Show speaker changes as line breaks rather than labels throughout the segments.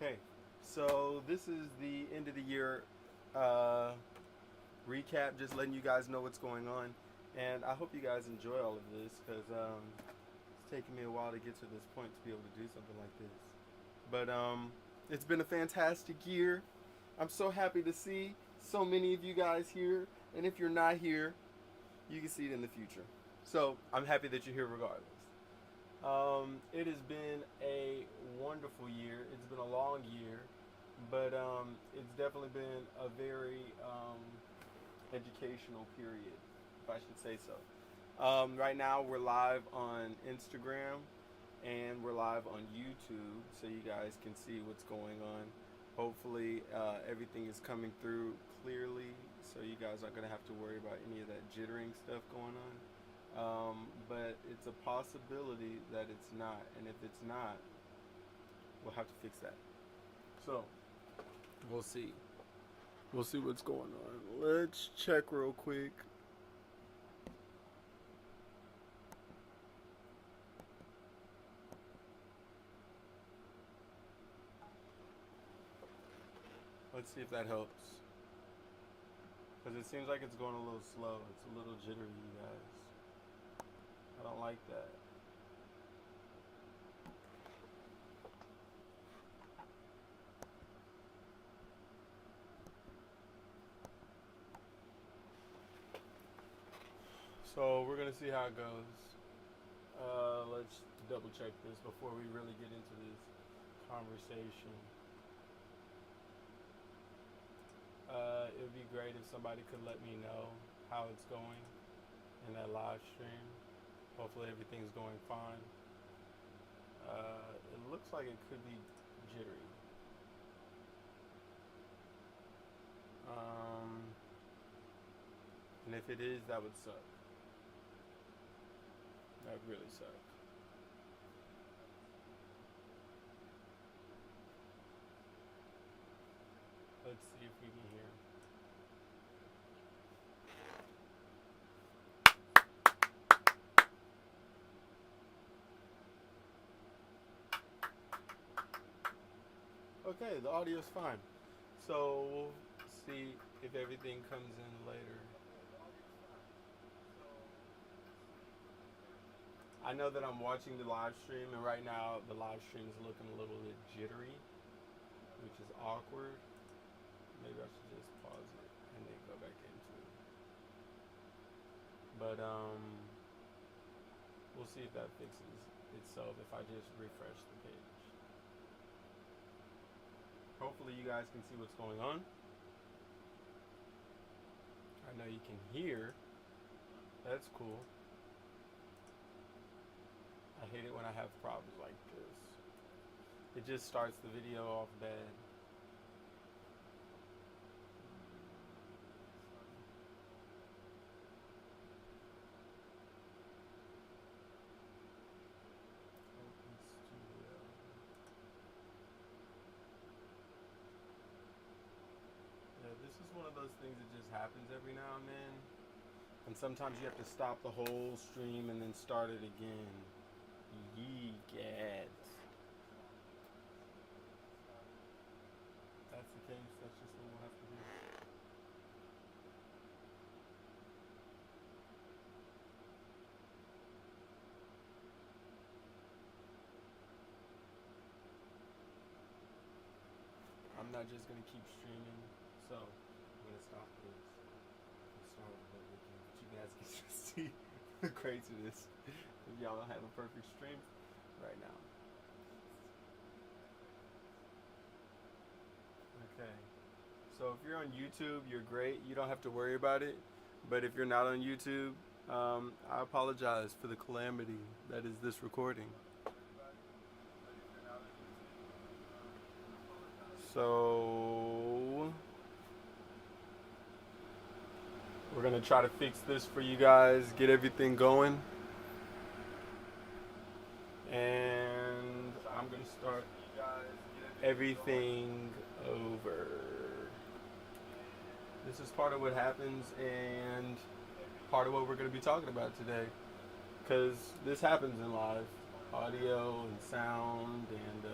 Okay, so this is the end of the year uh, recap, just letting you guys know what's going on. And I hope you guys enjoy all of this because it's taken me a while to get to this point to be able to do something like this. But it's been a fantastic year. I'm so happy to see so many of you guys here. And if you're not here, you can see it in the future. So I'm happy that you're here regardless. It has been a wonderful year. It's been a long year, but it's definitely been a very educational period, if I should say so. Right now, we're live on Instagram and we're live on YouTube, so you guys can see what's going on. Hopefully, everything is coming through clearly, so you guys aren't going to have to worry about any of that jittering stuff going on. But it's a possibility that it's not, and if it's not, we'll have to fix that. So, we'll see. We'll see what's going on. Let's check real quick. Let's see if that helps. Because it seems like it's going a little slow. It's a little jittery, you guys. I don't like that. So we're gonna see how it goes. Let's double check this before we really get into this conversation. It would be great if somebody could let me know how it's going in that live stream. Hopefully everything's going fine. It looks like it could be jittery. And if it is, that would suck. That would really suck. Let's see if we can hear. Okay, the audio's fine. So we'll see if everything comes in later. I know that I'm watching the live stream, and right now the live stream is looking a little bit jittery, which is awkward. Maybe I should just pause it and then go back into it. But we'll see if that fixes itself if I just refresh the page. Hopefully you guys can see what's going on. I know you can hear. That's cool. I hate it when I have problems like this. It just starts the video off bad. Yeah, this is one of those things that just happens every now and then. And sometimes you have to stop the whole stream and then start it again. Yeegat. That's the case, that's just what we'll have to do. I'm not just gonna keep streaming, so I'm gonna stop this. Start over again. But you guys can just see the craziness if y'all don't have a perfect stream right now. Okay. So if you're on YouTube, you're great. You don't have to worry about it. But if you're not on YouTube, I apologize for the calamity that is this recording. So we're gonna try to fix this for you guys, get everything going, and I'm gonna start everything over. This is part of what happens and part of what we're gonna be talking about today, because this happens in live audio and sound and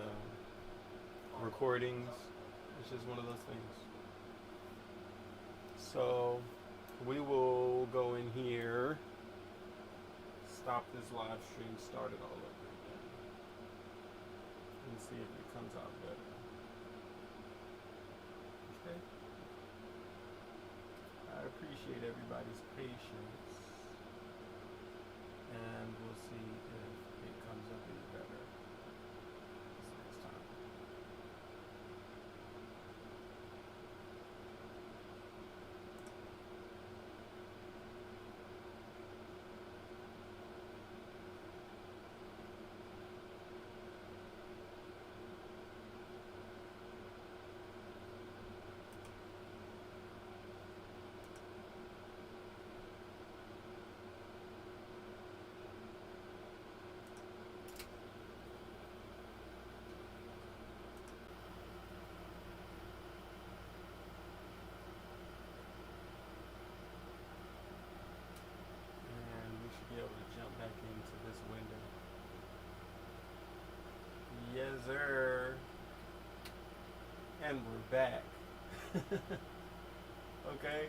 recordings. It's just one of those things. So we will go in here, stop this live stream, start it all over again, and see if it comes out better. Okay. I appreciate everybody's patience, and we'll see if it comes up any better this next time. And we should be able to jump back into this window. Yes, sir. And we're back. Okay?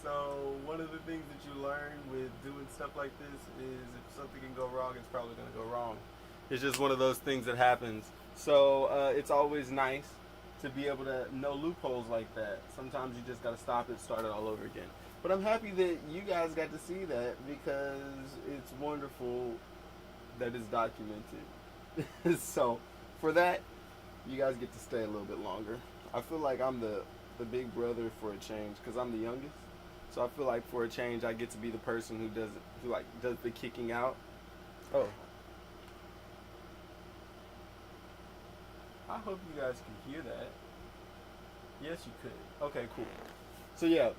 So, one of the things that you learn with doing stuff like this is if something can go wrong, it's probably going to go wrong. It's just one of those things that happens. So, it's always nice to be able to know loopholes like that. Sometimes you just got to stop it, start it all over again. But I'm happy that you guys got to see that because it's wonderful that it's documented. So, for that, you guys get to stay a little bit longer. I feel like I'm the big brother for a change because I'm the youngest. So I feel like for a change, I get to be the person who does the kicking out. Oh, I hope you guys can hear that. Yes, you could. Okay, cool. So yeah,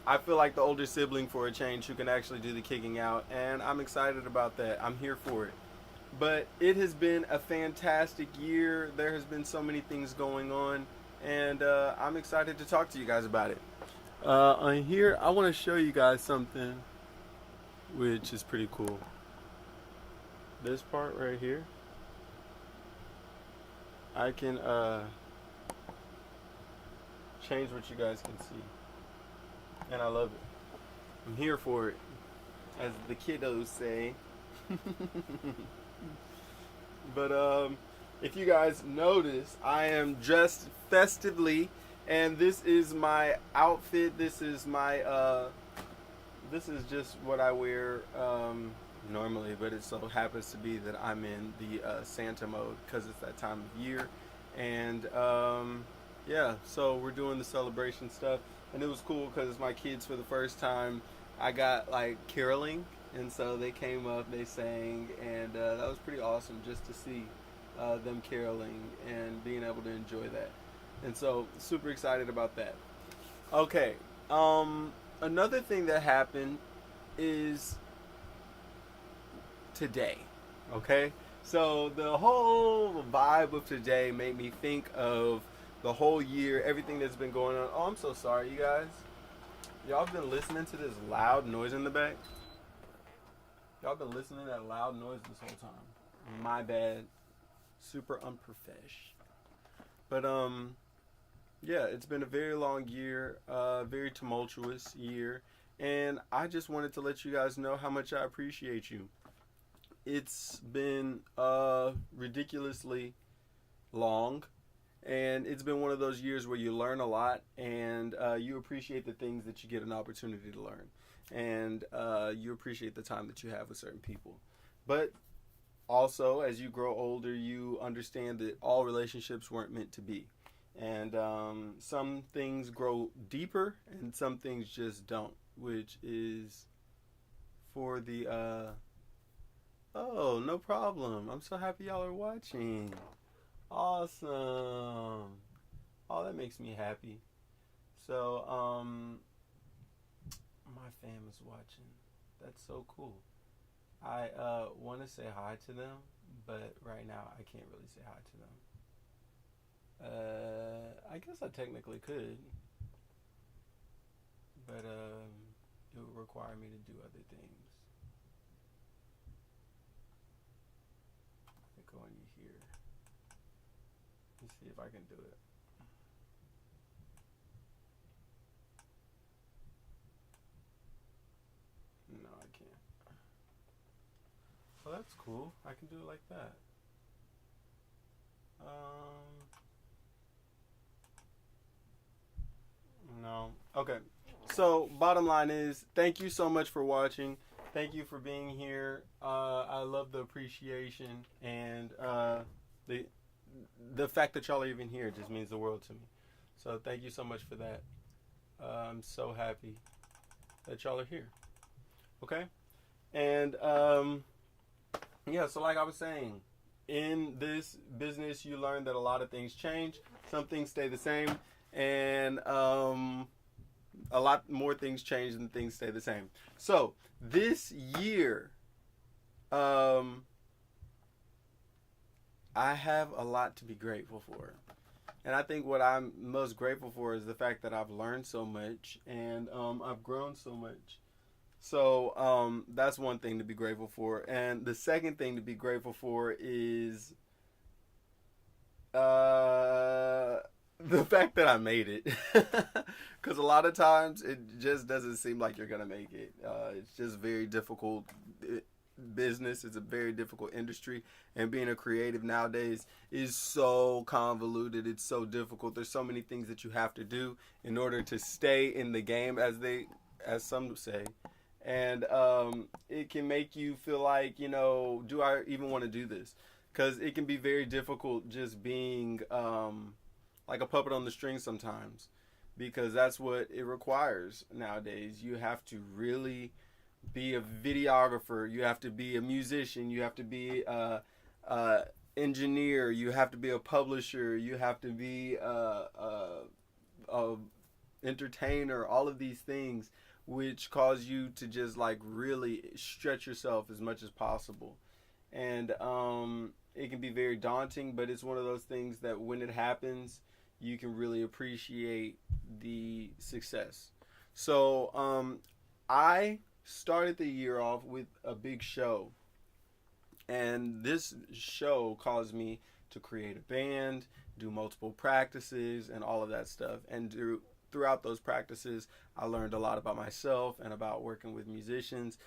I feel like the older sibling for a change who can actually do the kicking out, and I'm excited about that. I'm here for it. But it has been a fantastic year. There has been so many things going on, and I'm excited to talk to you guys about it. On here, I want to show you guys something which is pretty cool. This part right here, I can change what you guys can see, and I love it. I'm here for it, as the kiddos say. But if you guys notice, I am dressed festively, and this is my outfit. This is just what I wear normally, but it so happens to be that I'm in the Santa mode because it's that time of year. And yeah, so we're doing the celebration stuff, and it was cool because my kids, for the first time, I got like caroling, and so they came up, they sang, and that was pretty awesome just to see them caroling and being able to enjoy that. And so super excited about that. Okay, another thing that happened is today. Okay, so the whole vibe of today made me think of the whole year, everything that's been going on. Oh, I'm so sorry, you guys. Y'all been listening to this loud noise in the back? Y'all been listening to that loud noise this whole time. My bad. Super unprofesh. But yeah, it's been a very long year, very tumultuous year, and I just wanted to let you guys know how much I appreciate you. It's been ridiculously long, and it's been one of those years where you learn a lot, and you appreciate the things that you get an opportunity to learn, and you appreciate the time that you have with certain people. But also, as you grow older, you understand that all relationships weren't meant to be. And some things grow deeper and some things just don't, which is for the, oh, no problem. I'm so happy y'all are watching. Awesome. Oh, that makes me happy. So, my fam is watching. That's so cool. I want to say hi to them, but right now I can't really say hi to them. I guess I technically could, but it would require me to do other things. I go in here. Let's see if I can do it. No, I can't. Well, that's cool. I can do it like that. No. Okay. So, bottom line is, thank you so much for watching. Thank you for being here. I love the appreciation and the the fact that y'all are even here just means the world to me. So, thank you so much for that. I'm so happy that y'all are here. Okay. And yeah. So, like I was saying, in this business, you learn that a lot of things change. Some things stay the same, and a lot more things change than things stay the same. So this year, I have a lot to be grateful for. And I think what I'm most grateful for is the fact that I've learned so much and I've grown so much. So that's one thing to be grateful for. And the second thing to be grateful for is the fact that I made it. Because a lot of times it just doesn't seem like you're going to make it. It's just very difficult business. It's a very difficult industry. And being a creative nowadays is so convoluted. It's so difficult. There's so many things that you have to do in order to stay in the game, as some say. And it can make you feel like, do I even want to do this? Because it can be very difficult just being like a puppet on the string sometimes, because that's what it requires nowadays. You have to really be a videographer. You have to be a musician. You have to be a engineer. You have to be a publisher. You have to be a entertainer. All of these things, which cause you to just like really stretch yourself as much as possible. And it can be very daunting, but it's one of those things that when it happens, you can really appreciate the success. So I started the year off with a big show. And this show caused me to create a band, do multiple practices, and all of that stuff. And throughout those practices, I learned a lot about myself and about working with musicians.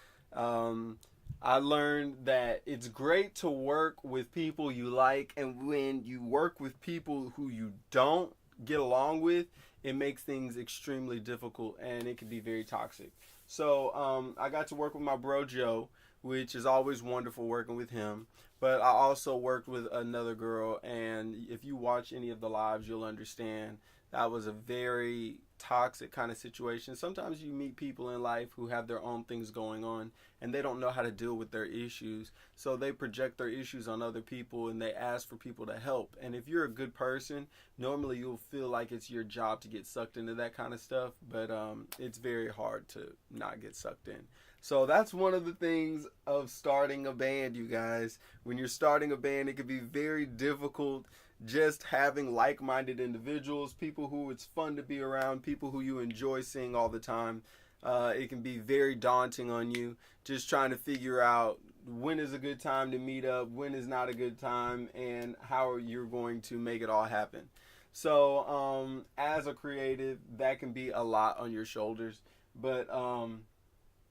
I learned that it's great to work with people you like, and when you work with people who you don't get along with, it makes things extremely difficult and it can be very toxic. So I got to work with my bro Joe, which is always wonderful working with him. But I also worked with another girl, and if you watch any of the lives, you'll understand that was a very toxic kind of situation. Sometimes you meet people in life who have their own things going on and they don't know how to deal with their issues. So they project their issues on other people and they ask for people to help. And if you're a good person, normally you'll feel like it's your job to get sucked into that kind of stuff. But it's very hard to not get sucked in. So that's one of the things of starting a band, you guys. When you're starting a band, it can be very difficult just having like-minded individuals, people who it's fun to be around, people who you enjoy seeing all the time. It can be very daunting on you, just trying to figure out when is a good time to meet up, when is not a good time, and how you're going to make it all happen. So as a creative, that can be a lot on your shoulders, but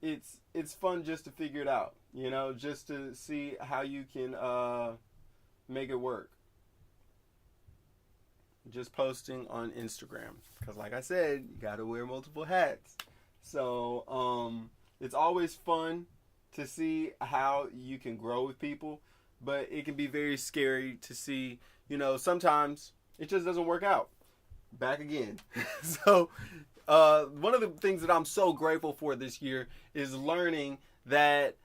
it's fun just to figure it out, just to see how you can make it work. Just posting on Instagram, because like I said, you gotta wear multiple hats. So it's always fun to see how you can grow with people, but it can be very scary to see, sometimes it just doesn't work out. Back again. So one of the things that I'm so grateful for this year is learning that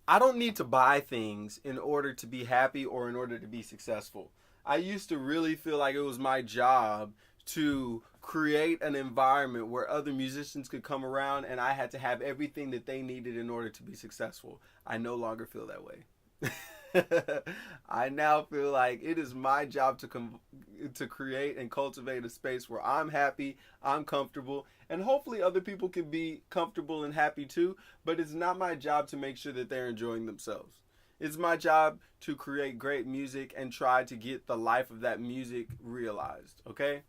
I don't need to buy things in order to be happy or in order to be successful. I used to really feel like it was my job to create an environment where other musicians could come around and I had to have everything that they needed in order to be successful. I no longer feel that way. I now feel like it is my job to create and cultivate a space where I'm happy, I'm comfortable, and hopefully other people can be comfortable and happy too, but it's not my job to make sure that they're enjoying themselves. It's my job to create great music and try to get the life of that music realized, okay?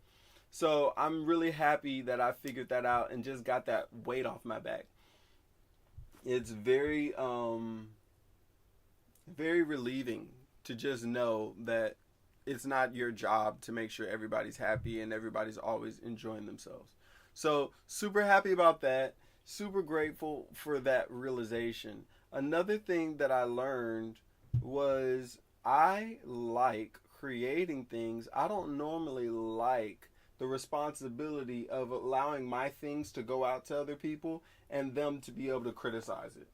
So I'm really happy that I figured that out and just got that weight off my back. It's very relieving to just know that it's not your job to make sure everybody's happy and everybody's always enjoying themselves. So, super happy about that. Super grateful for that realization. Another thing that I learned was I like creating things. I don't normally like the responsibility of allowing my things to go out to other people and them to be able to criticize it.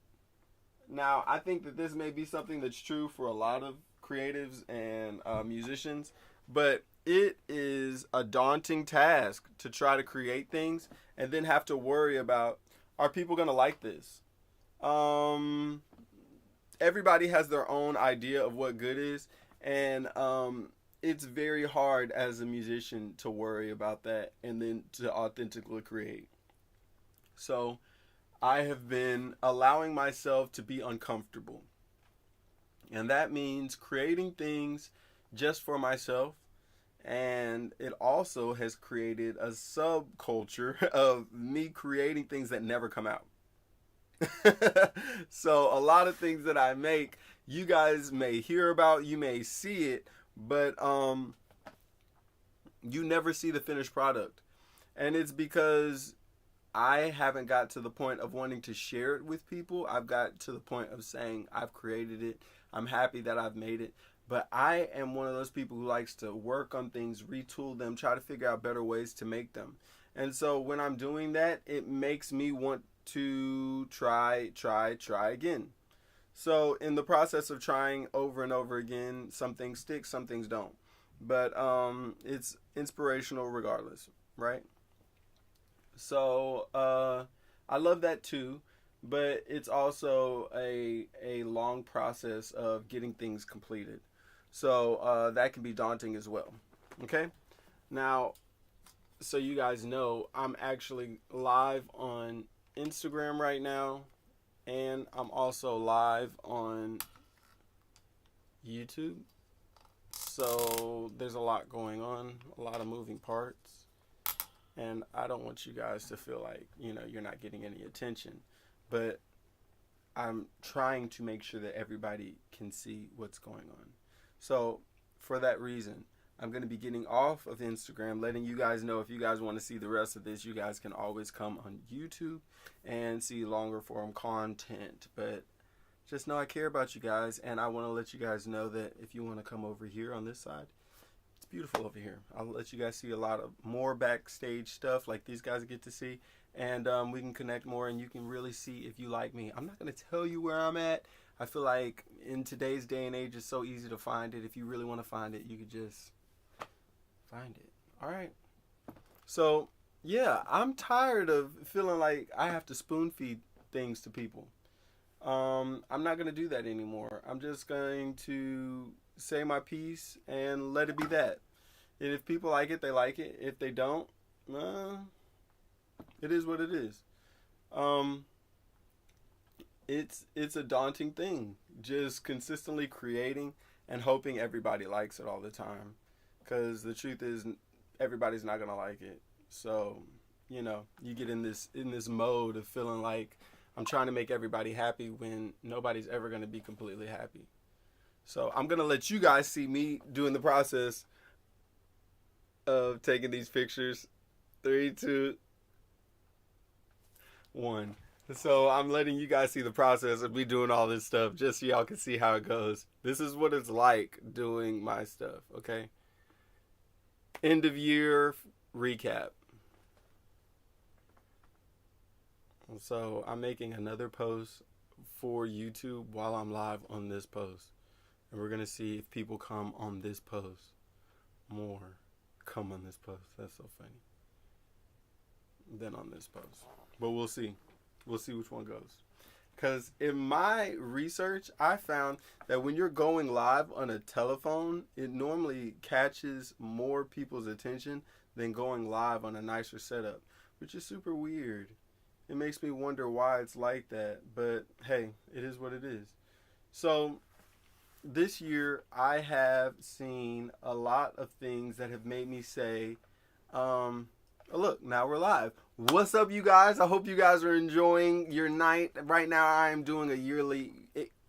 Now, I think that this may be something that's true for a lot of creatives and musicians, but it is a daunting task to try to create things and then have to worry about, are people going to like this? Everybody has their own idea of what good is, and it's very hard as a musician to worry about that and then to authentically create. So I have been allowing myself to be uncomfortable. And that means creating things just for myself. And it also has created a subculture of me creating things that never come out. So a lot of things that I make, you guys may hear about, you may see it, but you never see the finished product. And it's because I haven't got to the point of wanting to share it with people. I've got to the point of saying I've created it. I'm happy that I've made it. But I am one of those people who likes to work on things, retool them, try to figure out better ways to make them. And so when I'm doing that, it makes me want to try again. So in the process of trying over and over again, some things stick, some things don't. But it's inspirational regardless, right? So I love that too, but it's also a long process of getting things completed. So that can be daunting as well. Okay? Now, so you guys know, I'm actually live on Instagram right now, and I'm also live on YouTube. So there's a lot going on, a lot of moving parts. And I don't want you guys to feel like, you're not getting any attention. But I'm trying to make sure that everybody can see what's going on. So for that reason, I'm going to be getting off of Instagram, letting you guys know if you guys want to see the rest of this, you guys can always come on YouTube and see longer form content. But just know I care about you guys, and I want to let you guys know that if you want to come over here on this side, it's beautiful over here. I'll let you guys see a lot of more backstage stuff like these guys get to see, and we can connect more, and you can really see if you like me. I'm not going to tell you where I'm at. I feel like in today's day and age, it's so easy to find it. If you really want to find it, you could just find it. All right. So, yeah, I'm tired of feeling like I have to spoon feed things to people. I'm not going to do that anymore. I'm just going to say my piece and let it be that. And if people like it, they like it. If they don't, it is what it is. It's a daunting thing, just consistently creating and hoping everybody likes it all the time, because the truth is everybody's not gonna like it. So you get in this mode of feeling like I'm trying to make everybody happy when nobody's ever gonna be completely happy. So I'm gonna let you guys see me doing the process of taking these pictures. 3, 2, 1. So I'm letting you guys see the process of me doing all this stuff just so y'all can see how it goes. This is what it's like doing my stuff, okay? End of year recap. So I'm making another post for YouTube while I'm live on this post. And we're going to see if people come on this post. More come on this post. That's so funny. Than on this post. But we'll see. We'll see which one goes. Because in my research, I found that when you're going live on a telephone, it normally catches more people's attention than going live on a nicer setup, which is super weird. It makes me wonder why it's like that. But hey, it is what it is. So this year I have seen a lot of things that have made me say, um, oh, look, now we're live. What's up, you guys? I hope you guys are enjoying your night. Right now, I am doing a yearly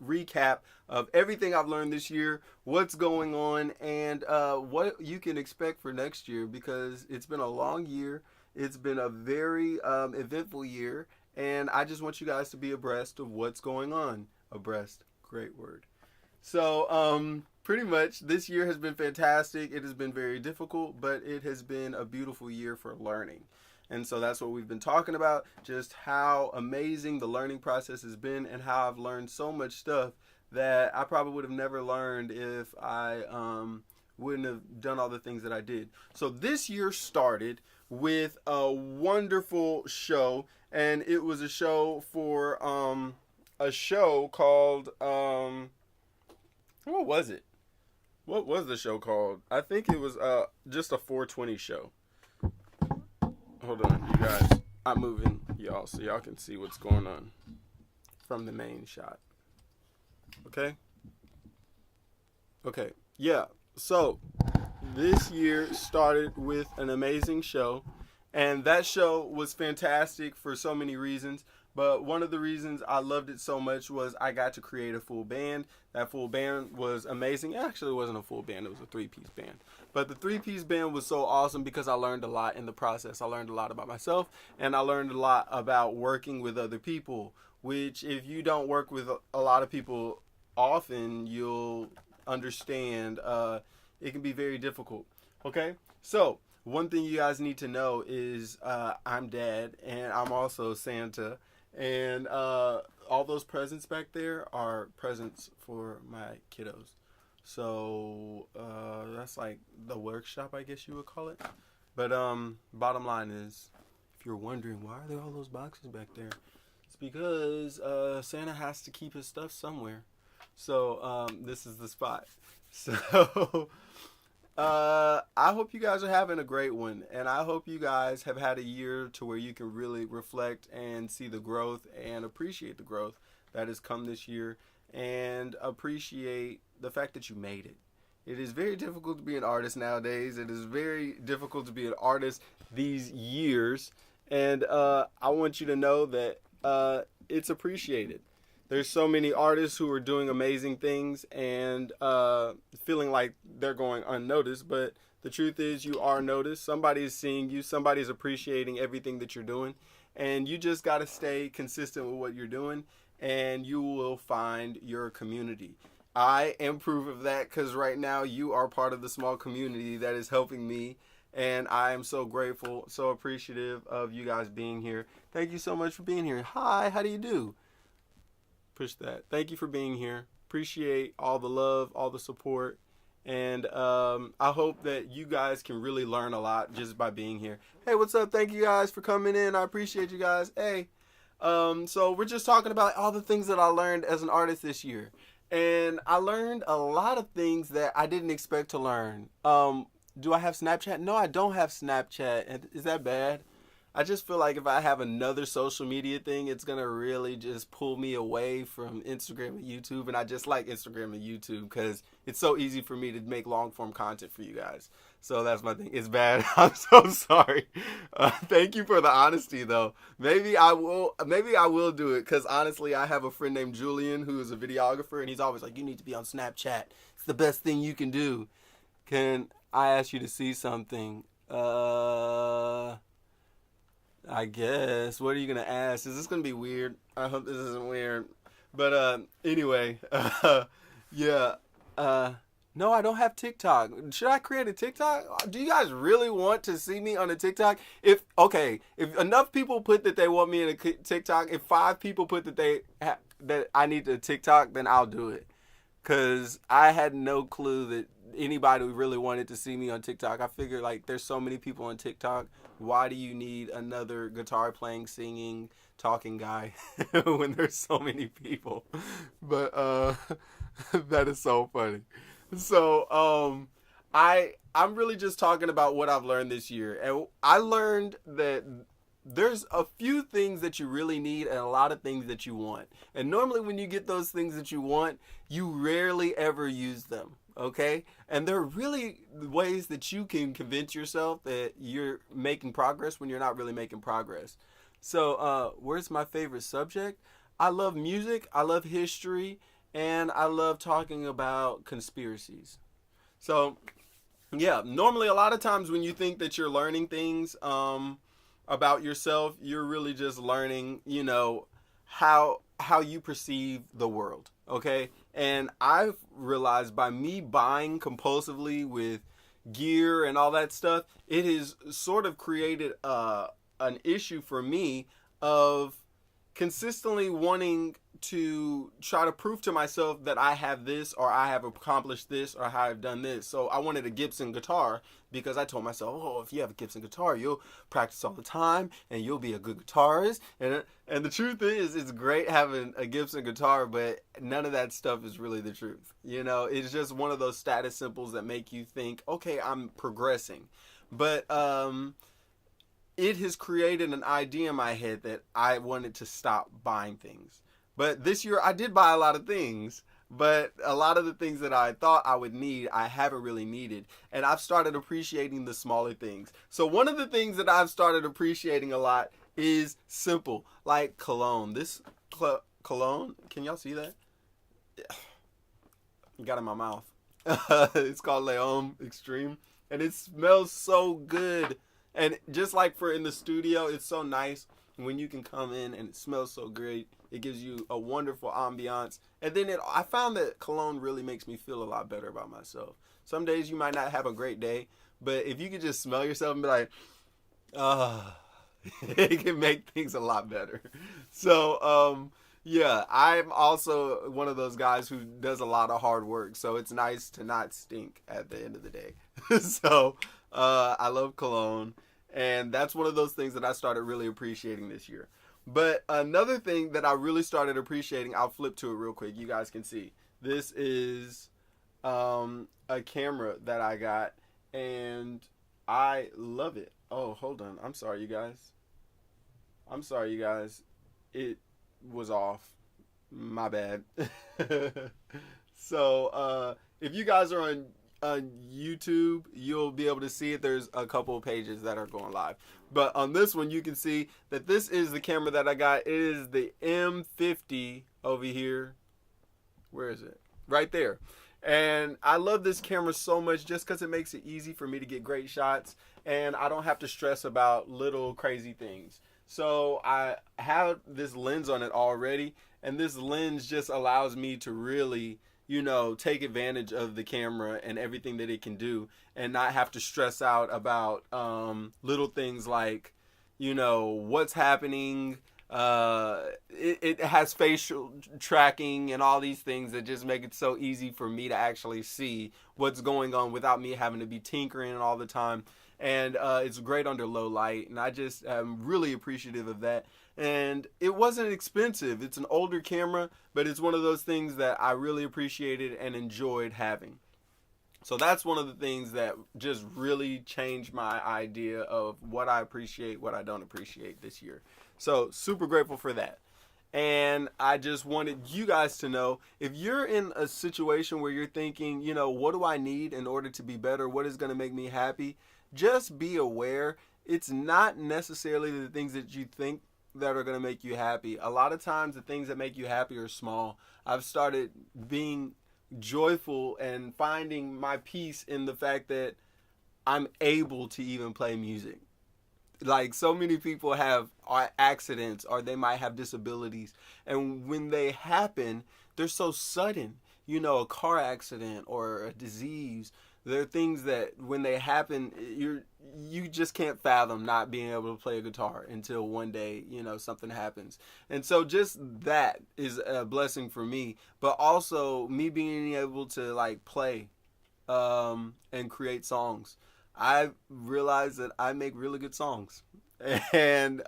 recap of everything I've learned this year, what's going on, and what you can expect for next year, because it's been a long year. It's been a very eventful year, and I just want you guys to be abreast of what's going on. Abreast, great word. So, pretty much, this year has been fantastic. It has been very difficult, but it has been a beautiful year for learning. And so that's what we've been talking about, just how amazing the learning process has been and how I've learned so much stuff that I probably would have never learned if I wouldn't have done all the things that I did. So this year started with a wonderful show, and it was a show for a show called what was it? What was the show called? I think it was just a 420 show. Hold on, you guys. I'm moving y'all so y'all can see what's going on from the main shot. Okay? Okay. Yeah. So, this year started with an amazing show, and that show was fantastic for so many reasons. But one of the reasons I loved it so much was I got to create a full band. That full band was amazing. Actually, it wasn't a full band. It was a three-piece band. But the three-piece band was so awesome because I learned a lot in the process. I learned a lot about myself, and I learned a lot about working with other people, which if you don't work with a lot of people often, you'll understand it can be very difficult. Okay? So, one thing you guys need to know is I'm Dad, and I'm also Santa. And all those presents back there are presents for my kiddos. So that's like the workshop, I guess you would call it. But bottom line is, if you're wondering why are there all those boxes back there, it's because Santa has to keep his stuff somewhere. So this is the spot. So I hope you guys are having a great one, and I hope you guys have had a year to where you can really reflect and see the growth and appreciate the growth that has come this year, and appreciate the fact that you made it. It is very difficult to be an artist nowadays. It is very difficult to be an artist these years, and I want you to know that it's appreciated. There's so many artists who are doing amazing things and feeling like they're going unnoticed. But the truth is, you are noticed. Somebody is seeing you. Somebody is appreciating everything that you're doing. And you just got to stay consistent with what you're doing, and you will find your community. I am proof of that, because right now you are part of the small community that is helping me. And I am so grateful, so appreciative of you guys being here. Thank you so much for being here. Hi, how do you do? Push that. Thank you for being here. Appreciate all the love, all the support, and I hope that you guys can really learn a lot just by being here. Hey, what's up? Thank you guys for coming in. I appreciate you guys. Hey, so we're just talking about all the things that I learned as an artist this year, and I learned a lot of things that I didn't expect to learn. Do I have Snapchat? No, I don't have Snapchat. Is that bad? I just feel like if I have another social media thing, it's going to really just pull me away from Instagram and YouTube. And I just like Instagram and YouTube because it's so easy for me to make long form content for you guys. So that's my thing. It's bad. I'm so sorry. Thank you for the honesty, though. Maybe I will do it, because honestly, I have a friend named Julian who is a videographer, and he's always like, you need to be on Snapchat. It's the best thing you can do. Can I ask you to see something? I guess. What are you going to ask? Is this going to be weird? I hope this isn't weird. But anyway, yeah. No, I don't have TikTok. Should I create a TikTok? Do you guys really want to see me on a TikTok? If enough people put that they want me in a TikTok, if 5 people put that I need a TikTok, then I'll do it. Because I had no clue that anybody really wanted to see me on TikTok. I figured, like, there's so many people on TikTok. Why do you need another guitar playing, singing, talking guy when there's so many people? But that is so funny. So I'm really just talking about what I've learned this year. And I learned that there's a few things that you really need and a lot of things that you want. And normally when you get those things that you want, you rarely ever use them. Okay? And there are really ways that you can convince yourself that you're making progress when you're not really making progress. So, where's my favorite subject? I love music, I love history, and I love talking about conspiracies. So, yeah, normally a lot of times when you think that you're learning things about yourself, you're really just learning, how you perceive the world. Okay, and I've realized by me buying compulsively with gear and all that stuff, it has sort of created an issue for me of consistently wanting to try to prove to myself that I have this or I have accomplished this or I have done this. So I wanted a Gibson guitar because I told myself, oh, if you have a Gibson guitar, you'll practice all the time and you'll be a good guitarist. And the truth is, it's great having a Gibson guitar, but none of that stuff is really the truth. It's just one of those status symbols that make you think, okay, I'm progressing. But it has created an idea in my head that I wanted to stop buying things. But this year I did buy a lot of things, but a lot of the things that I thought I would need, I haven't really needed. And I've started appreciating the smaller things. So one of the things that I've started appreciating a lot is simple, like cologne. This cologne, can y'all see that? I got it in my mouth. It's called Leon Extreme, and it smells so good. And just like for in the studio, it's so nice when you can come in and it smells so great. It gives you a wonderful ambiance. And then I found that cologne really makes me feel a lot better about myself. Some days you might not have a great day, but if you could just smell yourself and be like, it can make things a lot better. So, yeah, I'm also one of those guys who does a lot of hard work. So it's nice to not stink at the end of the day. So, I love cologne. And that's one of those things that I started really appreciating this year. But another thing that I really started appreciating, I'll flip to it real quick. You guys can see. This is a camera that I got, and I love it. Oh, hold on. I'm sorry, you guys. It was off. My bad. So, if you guys are on YouTube, you'll be able to see it. There's a couple of pages that are going live. But on this one, you can see that this is the camera that I got. It is the M50 over here. Where is it? Right there. And I love this camera so much just because it makes it easy for me to get great shots. And I don't have to stress about little crazy things. So I have this lens on it already. And this lens just allows me to really take advantage of the camera and everything that it can do and not have to stress out about little things like, what's happening. It has facial tracking and all these things that just make it so easy for me to actually see what's going on without me having to be tinkering all the time. And it's great under low light. And I just am really appreciative of that. And it wasn't expensive. It's an older camera, but it's one of those things that I really appreciated and enjoyed having. So that's one of the things that just really changed my idea of what I appreciate, what I don't appreciate this year. So super grateful for that. And I just wanted you guys to know, if you're in a situation where you're thinking, what do I need in order to be better? What is going to make me happy? Just be aware. It's not necessarily the things that you think that are going to make you happy. A lot of times the things that make you happy are small. I've started being joyful and finding my peace in the fact that I'm able to even play music. Like, so many people have accidents or they might have disabilities, and when they happen, they're so sudden. A car accident or a disease. There are things that when they happen, you just can't fathom not being able to play a guitar until one day, something happens. And so just that is a blessing for me. But also me being able to play and create songs. I realized that I make really good songs. And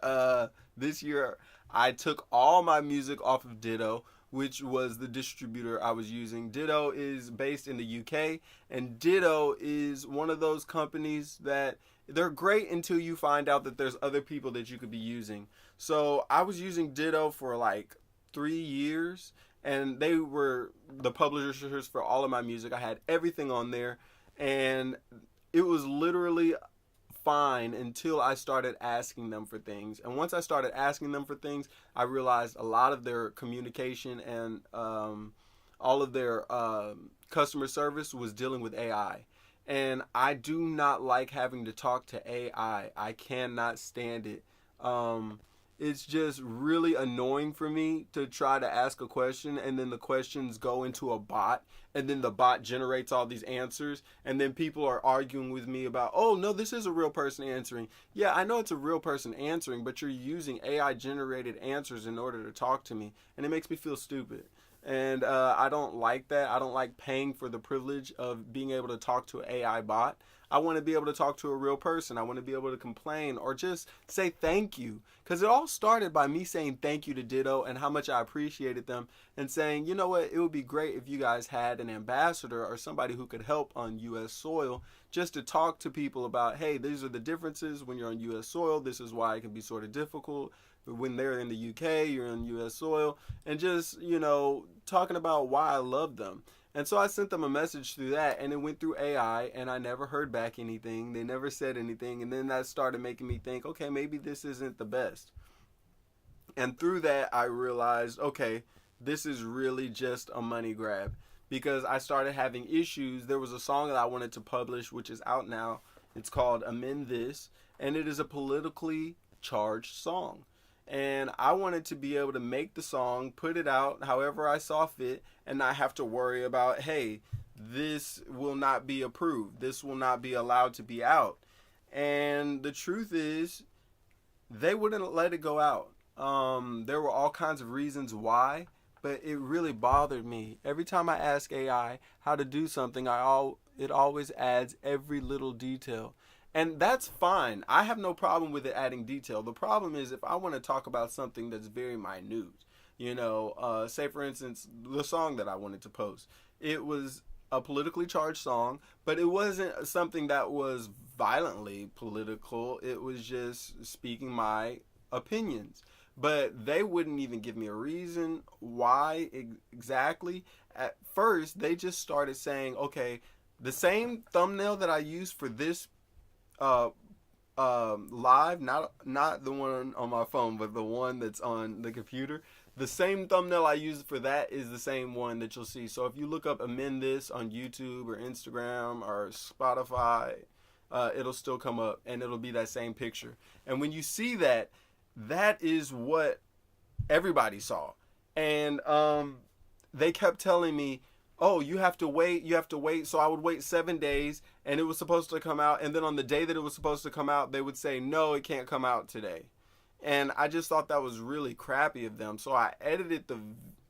this year I took all my music off of Ditto, which was the distributor I was using. Ditto is based in the UK, and Ditto is one of those companies that they're great until you find out that there's other people that you could be using. So I was using Ditto for like 3 years, and they were the publishers for all of my music. I had everything on there, and it was literally fine until I started asking them for things. And once I started asking them for things, I realized a lot of their communication and all of their customer service was dealing with AI. And I do not like having to talk to AI. I cannot stand it. It's just really annoying for me to try to ask a question and then the questions go into a bot and then the bot generates all these answers and then people are arguing with me about, oh no, this is a real person answering. Yeah, I know it's a real person answering, but you're using AI generated answers in order to talk to me, and it makes me feel stupid. And I don't like that. I don't like paying for the privilege of being able to talk to an AI bot. I want to be able to talk to a real person. I want to be able to complain or just say thank you. Because it all started by me saying thank you to Ditto and how much I appreciated them and saying, you know what, it would be great if you guys had an ambassador or somebody who could help on U.S. soil just to talk to people about, hey, these are the differences when you're on U.S. soil. This is why it can be sort of difficult. When they're in the UK, you're on U.S. soil. And just, talking about why I love them. And so I sent them a message through that, and it went through AI, and I never heard back anything. They never said anything, and then that started making me think, okay, maybe this isn't the best. And through that, I realized, okay, this is really just a money grab, because I started having issues. There was a song that I wanted to publish, which is out now. It's called Amend This, and it is a politically charged song. And I wanted to be able to make the song, put it out however I saw fit, and not have to worry about, hey, this will not be approved. This will not be allowed to be out. And the truth is, they wouldn't let it go out. There were all kinds of reasons why, but it really bothered me. Every time I ask AI how to do something, it always adds every little detail. And that's fine. I have no problem with it adding detail. The problem is if I want to talk about something that's very minute, say for instance, the song that I wanted to post. It was a politically charged song, but it wasn't something that was violently political. It was just speaking my opinions. But they wouldn't even give me a reason why exactly. At first, they just started saying, okay, the same thumbnail that I used for this live, not the one on my phone, but the one that's on the computer. The same thumbnail I used for that is the same one that you'll see. So if you look up Amend This on YouTube or Instagram or Spotify, it'll still come up and it'll be that same picture. And when you see that, that is what everybody saw. And they kept telling me, oh, you have to wait. So I would wait 7 days, and it was supposed to come out. And then on the day that it was supposed to come out, they would say, no, it can't come out today. And I just thought that was really crappy of them. So I edited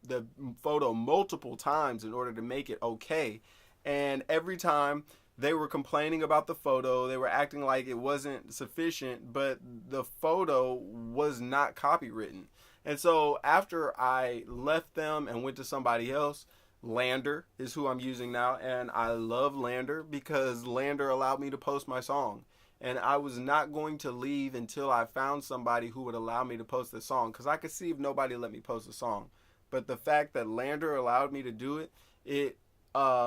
the photo multiple times in order to make it okay. And every time they were complaining about the photo, they were acting like it wasn't sufficient, but the photo was not copywritten. And so after I left them and went to somebody else, Lander is who I'm using now, and I love Lander because Lander allowed me to post my song. And I was not going to leave until I found somebody who would allow me to post the song, because I could see if nobody let me post the song. But the fact that Lander allowed me to do it, it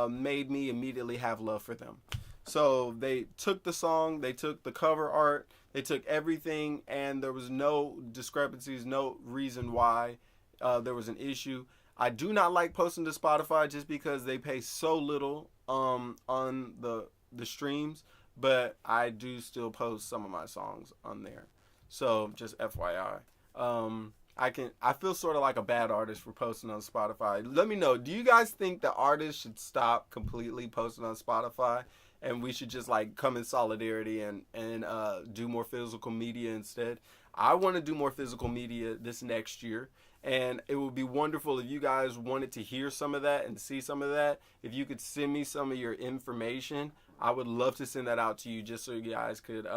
made me immediately have love for them. So they took the song, they took the cover art, they took everything, and there was no discrepancies, no reason why there was an issue. I do not like posting to Spotify just because they pay so little on the streams, but I do still post some of my songs on there. So just FYI. I feel sort of like a bad artist for posting on Spotify. Let me know, do you guys think that artists should stop completely posting on Spotify and we should just like come in solidarity and do more physical media instead? I want to do more physical media this next year. And it would be wonderful if you guys wanted to hear some of that and see some of that. If you could send me some of your information, I would love to send that out to you just so you guys could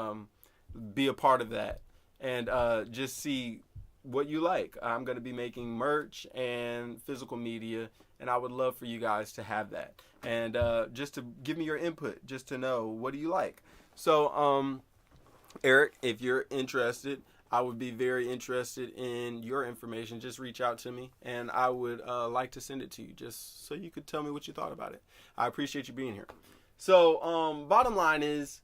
be a part of that and just see what you like. I'm going to be making merch and physical media, and I would love for you guys to have that. And just to give me your input, just to know, what do you like? So, Eric, if you're interested, I would be very interested in your information. Just reach out to me, and I would like to send it to you, just so you could tell me what you thought about it. I appreciate you being here. So, bottom line is,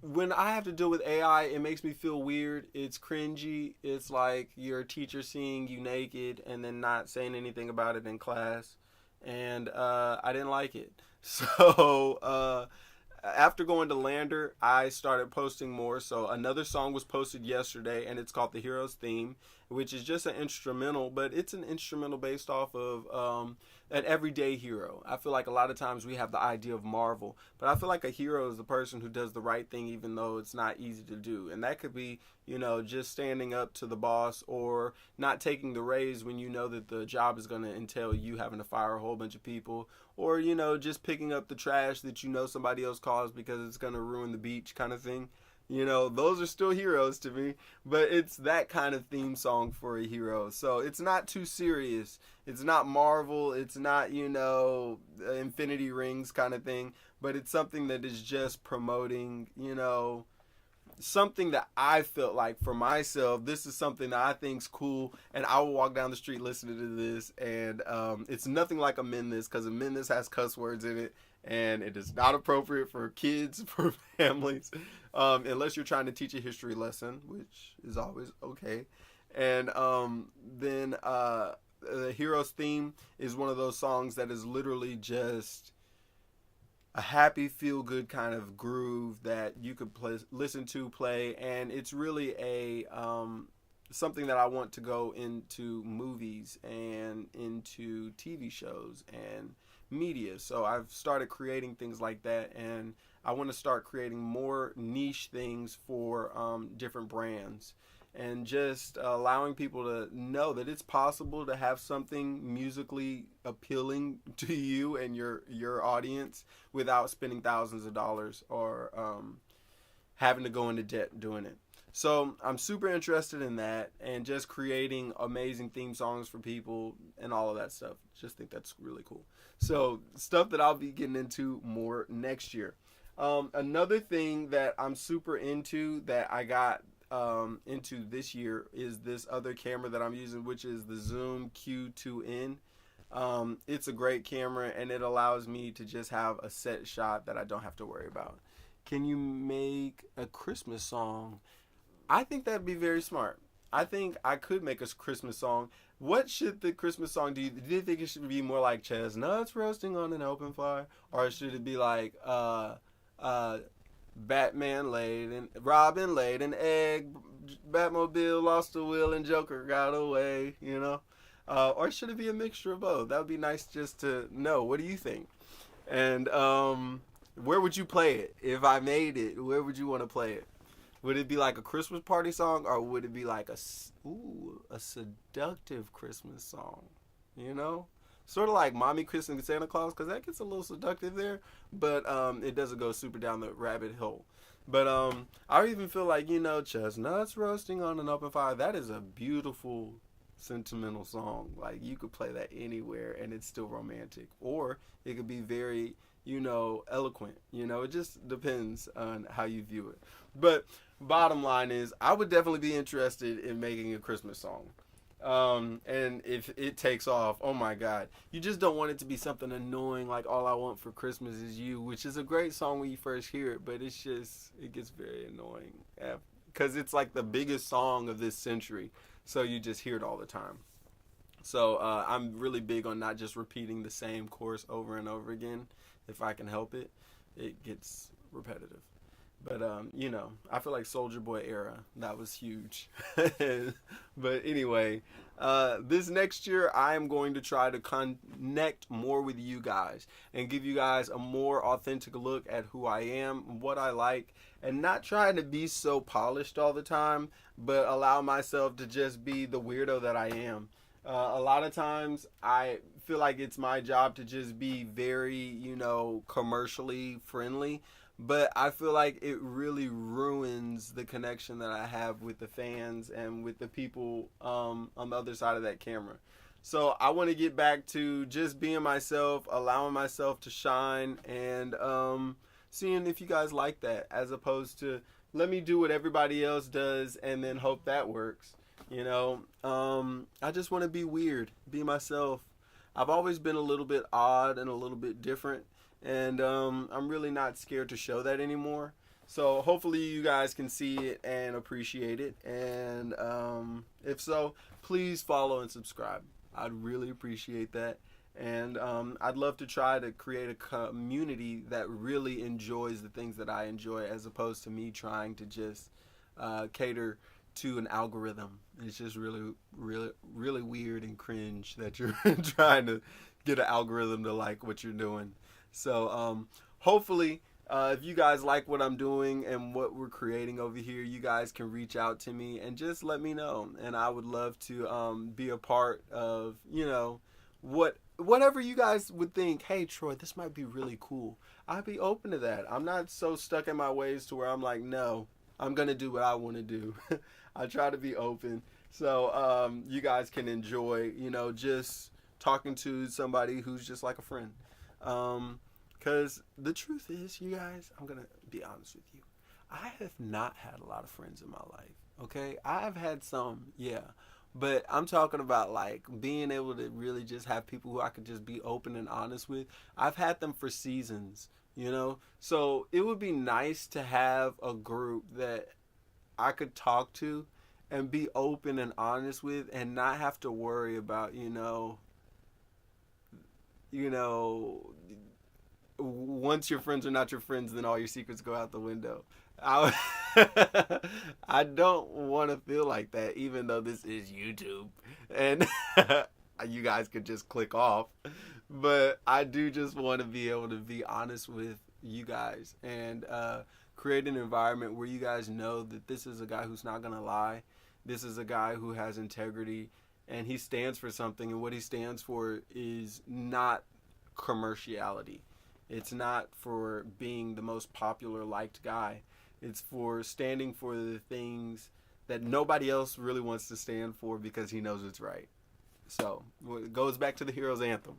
when I have to deal with AI, it makes me feel weird. It's cringy. It's like your teacher seeing you naked and then not saying anything about it in class. And I didn't like it. So after going to Lander, I started posting more. So another song was posted yesterday, and it's called The Hero's Theme, which is just an instrumental, but it's an instrumental based off of an everyday hero. I feel like a lot of times we have the idea of Marvel, but I feel like a hero is the person who does the right thing even though it's not easy to do. And that could be, just standing up to the boss, or not taking the raise when you know that the job is going to entail you having to fire a whole bunch of people, or, just picking up the trash that somebody else caused because it's going to ruin the beach kind of thing. Those are still heroes to me, but it's that kind of theme song for a hero. So it's not too serious. It's not Marvel. It's not, Infinity Rings kind of thing, but it's something that is just promoting, something that I felt like for myself, this is something that I think's cool, and I will walk down the street listening to this, and it's nothing like Amend This, because Amend This has cuss words in it, and it is not appropriate for kids, for families, unless you're trying to teach a history lesson, which is always okay. And then the Hero's Theme is one of those songs that is literally just a happy, feel-good kind of groove that you could listen to, play, and it's really a something that I want to go into movies and into TV shows and media. So I've started creating things like that, and I want to start creating more niche things for different brands, and just allowing people to know that it's possible to have something musically appealing to you and your audience without spending thousands of dollars, or having to go into debt doing it. So I'm super interested in that, and just creating amazing theme songs for people and all of that stuff. Just think that's really cool. So stuff that I'll be getting into more next year. Another thing that I'm super into that I got into this year is this other camera that I'm using, which is the Zoom Q2N. It's a great camera, and it allows me to just have a set shot that I don't have to worry about. Can you make a Christmas song? I think that'd be very smart. I think I could make a Christmas song. What should the Christmas song do? Do you think it should be more like chestnuts roasting on an open fire? Or should it be like Batman laid and Robin laid an egg, Batmobile lost a wheel, and Joker got away, or should it be a mixture of both? That would be nice just to know. What do you think? And where would you play it? If I made it, where would you want to play it? Would it be like a Christmas party song, or would it be like a seductive Christmas song? Sort of like Mommy Kissing Santa Claus, because that gets a little seductive there, but it doesn't go super down the rabbit hole. But I even feel like, chestnuts roasting on an open fire, that is a beautiful, sentimental song. Like, you could play that anywhere, and it's still romantic. Or it could be very, eloquent. It just depends on how you view it. But bottom line is, I would definitely be interested in making a Christmas song. And if it takes off, oh my God, you just don't want it to be something annoying like All I Want for Christmas Is You, which is a great song when you first hear it, but it gets very annoying because it's like the biggest song of this century, so you just hear it all the time. So I'm really big on not just repeating the same chorus over and over again. If I can help it, it gets repetitive. But, I feel like Soulja Boy era, that was huge. But anyway, this next year, I am going to try to connect more with you guys and give you guys a more authentic look at who I am, what I like, and not trying to be so polished all the time, but allow myself to just be the weirdo that I am. A lot of times, I feel like it's my job to just be very, commercially friendly. but I feel like it really ruins the connection that I have with the fans and with the people on the other side of that camera. So I want to get back to just being myself, allowing myself to shine, and seeing if you guys like that, as opposed to let me do what everybody else does and then hope that works. You know, I just want to be weird, be myself. I've always been a little bit odd and a little bit different, and I'm really not scared to show that anymore. So hopefully you guys can see it and appreciate it, and if so, please follow and subscribe. I'd really appreciate that. And I'd love to try to create a community that really enjoys the things that I enjoy, as opposed to me trying to just cater to an algorithm. It's just really, really, really weird and cringe that you're trying to get an algorithm to like what you're doing. So hopefully, if you guys like what I'm doing and what we're creating over here, you guys can reach out to me and just let me know. And I would love to be a part of, you know, whatever you guys would think, hey Troy, this might be really cool. I'd be open to that. I'm not so stuck in my ways to where I'm like, no, I'm gonna do what I want to do. I try to be open, so you guys can enjoy, you know, just talking to somebody who's just like a friend. Because the truth is, you guys, I'm gonna be honest with you, I have not had a lot of friends in my life. Okay, I've had some, yeah. But I'm talking about like being able to really just have people who I could just be open and honest with. I've had them for seasons, you know? So it would be nice to have a group that I could talk to and be open and honest with, and not have to worry about, once your friends are not your friends, then all your secrets go out the window. I, I don't want to feel like that, even though this is YouTube and you guys could just click off. But I do just want to be able to be honest with you guys and create an environment where you guys know that this is a guy who's not going to lie. This is a guy who has integrity, and he stands for something, and what he stands for is not commerciality. It's not for being the most popular liked guy. It's for standing for the things that nobody else really wants to stand for because he knows it's right. So it goes back to the Hero's Anthem,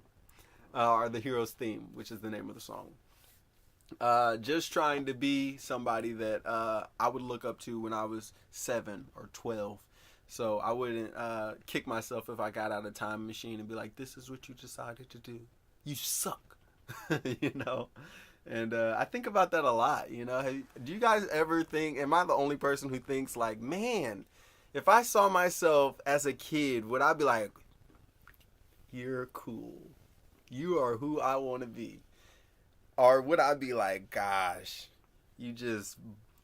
or the Hero's Theme, which is the name of the song. Just trying to be somebody that I would look up to when I was 7 or 12. So I wouldn't kick myself if I got out of time machine and be like, this is what you decided to do. You suck. You know? And I think about that a lot, you know? Do you guys ever think, am I the only person who thinks like, man, if I saw myself as a kid, would I be like, you're cool. You are who I want to be? Or would I be like, gosh, you just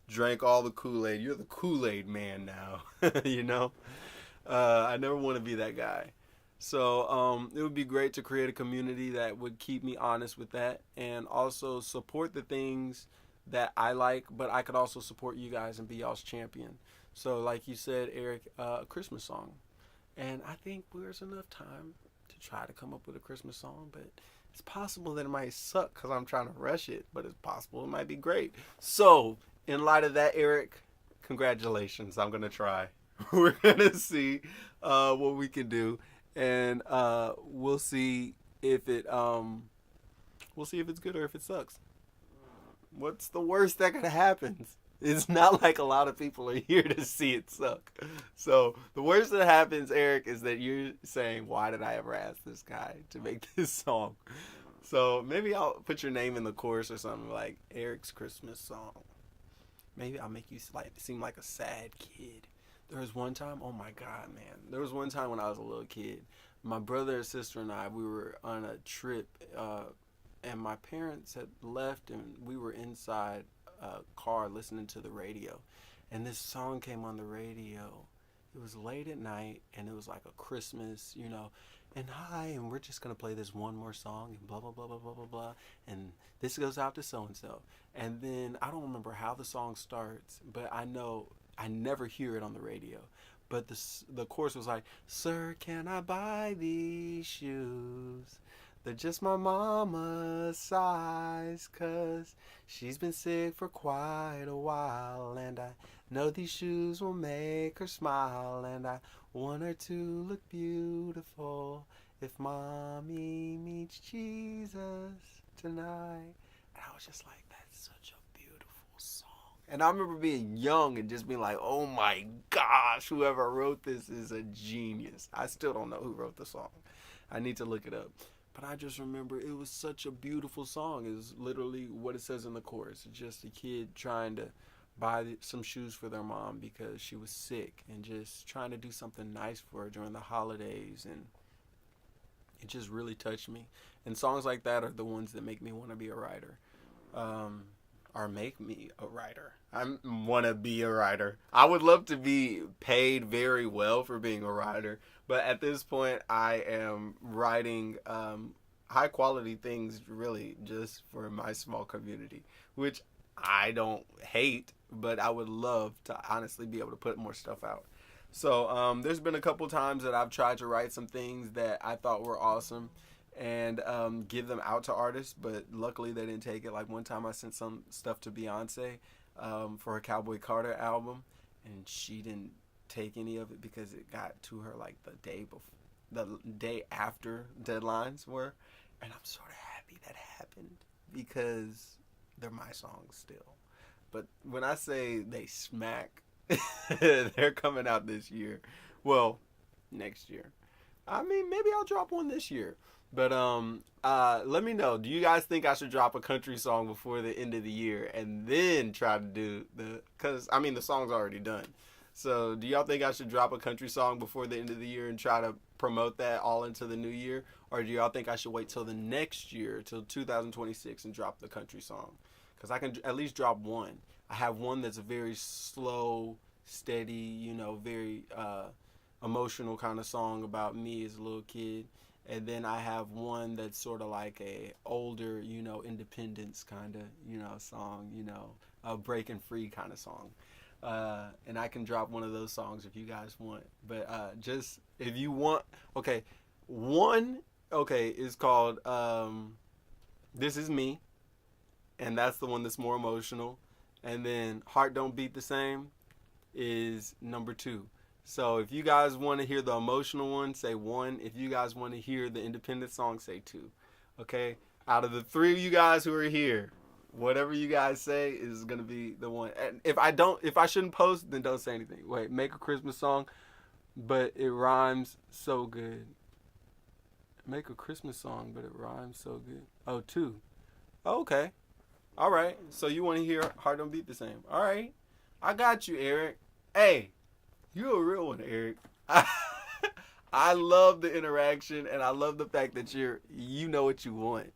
drank all the Kool-Aid. You're the Kool-Aid man now, you know? I never want to be that guy. So it would be great to create a community that would keep me honest with that, and also support the things that I like, but I could also support you guys and be y'all's champion. So like you said, Eric, a Christmas song. And I think there's enough time to try to come up with a Christmas song, but it's possible that it might suck because I'm trying to rush it, but it's possible it might be great. So in light of that, Eric, congratulations. I'm going to try. We're going to see what we can do. And we'll see if it's good or if it sucks. What's the worst that could happen? It's not like a lot of people are here to see it suck. So the worst that happens, Eric, is that you're saying, why did I ever ask this guy to make this song? So maybe I'll put your name in the chorus or something, like Eric's Christmas song. Maybe I'll make you seem like a sad kid. There was one time, oh my God, man. There was one time when I was a little kid. My brother and sister and I, we were on a trip, and my parents had left, and we were inside a car listening to the radio. And this song came on the radio. It was late at night, and it was like a Christmas, you know. And hi, and we're just going to play this one more song, and blah, blah, blah, blah, blah, blah, blah. And this goes out to so-and-so. And then I don't remember how the song starts, but I know I never hear it on the radio. But the chorus was like, sir, can I buy these shoes? They're just my mama's size, 'cause she's been sick for quite a while. And I know these shoes will make her smile. And I want her to look beautiful if mommy meets Jesus tonight. And I was just like, that's such a beautiful song. And I remember being young and just being like, oh my gosh, whoever wrote this is a genius. I still don't know who wrote the song. I need to look it up. But I just remember it was such a beautiful song. It was literally what it says in the chorus. It's just a kid trying to buy some shoes for their mom because she was sick, and just trying to do something nice for her during the holidays. And it just really touched me. And songs like that are the ones that make me want to be a writer. Or make me a writer. I want to be a writer. I would love to be paid very well for being a writer. But at this point, I am writing high quality things really just for my small community, which I don't hate, but I would love to honestly be able to put more stuff out. So there's been a couple times that I've tried to write some things that I thought were awesome and give them out to artists, but luckily they didn't take it. Like one time I sent some stuff to Beyonce for her Cowboy Carter album, and she didn't take any of it because it got to her like the day after deadlines were. And I'm sort of happy that happened because they're my songs still. But when I say they smack, they're coming out this year. Well, next year. I mean, maybe I'll drop one this year. But let me know. Do you guys think I should drop a country song before the end of the year and then try to do because I mean the song's already done. So do y'all think I should drop a country song before the end of the year and try to promote that all into the new year? Or do y'all think I should wait till the next year, till 2026, and drop the country song? Because I can at least drop one. I have one that's a very slow, steady, very emotional kind of song about me as a little kid. And then I have one that's sort of like a older, independence kind of, song, a breaking free kind of song. And I can drop one of those songs if you guys want. But just if you want, okay, one, is called This Is Me. And that's the one that's more emotional. And then Heart Don't Beat the Same is number 2. So if you guys want to hear the emotional one, say 1. If you guys want to hear the independent song, say 2. Okay? Out of the 3 of you guys who are here, whatever you guys say is going to be the one. And if I shouldn't post, then don't say anything. Wait, make a Christmas song, but it rhymes so good. Make a Christmas song, but it rhymes so good. Oh, 2. Oh, okay. All right. So you want to hear Heart Don't Beat the Same. All right. I got you, Eric. Hey. You're a real one, Eric. I love the interaction, and I love the fact that you know what you want.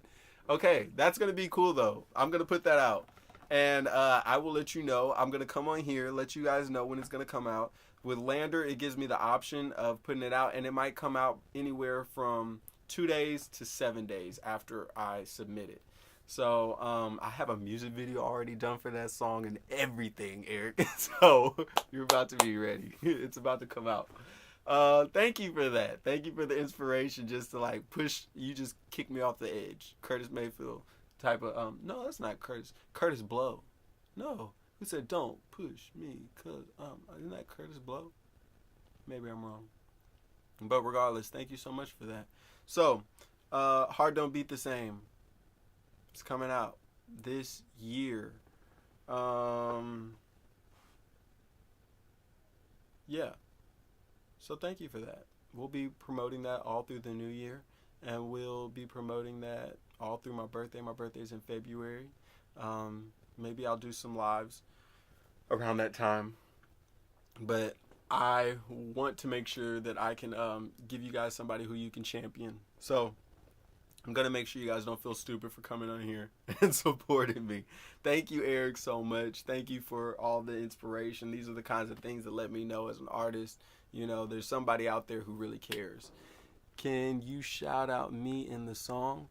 Okay, that's going to be cool, though. I'm going to put that out. And I will let you know. I'm going to come on here, let you guys know when it's going to come out. With Lander, it gives me the option of putting it out, and it might come out anywhere from 2 days to 7 days after I submit it. So I have a music video already done for that song and everything, Eric. So you're about to be ready. It's about to come out. Thank you for that. Thank you for the inspiration just to like push. You just kicked me off the edge. Curtis Mayfield type of, no, that's not Curtis. Curtis Blow. No. Who said don't push me? Cause, isn't that Curtis Blow? Maybe I'm wrong. But regardless, thank you so much for that. So, Heart Don't Beat the Same. It's coming out this year. Yeah. So thank you for that. We'll be promoting that all through the new year. And we'll be promoting that all through my birthday. My birthday's in February. Maybe I'll do some lives around that time. But I want to make sure that I can give you guys somebody who you can champion. So I'm going to make sure you guys don't feel stupid for coming on here and supporting me. Thank you, Eric, so much. Thank you for all the inspiration. These are the kinds of things that let me know as an artist, there's somebody out there who really cares. Can you shout out me in the song?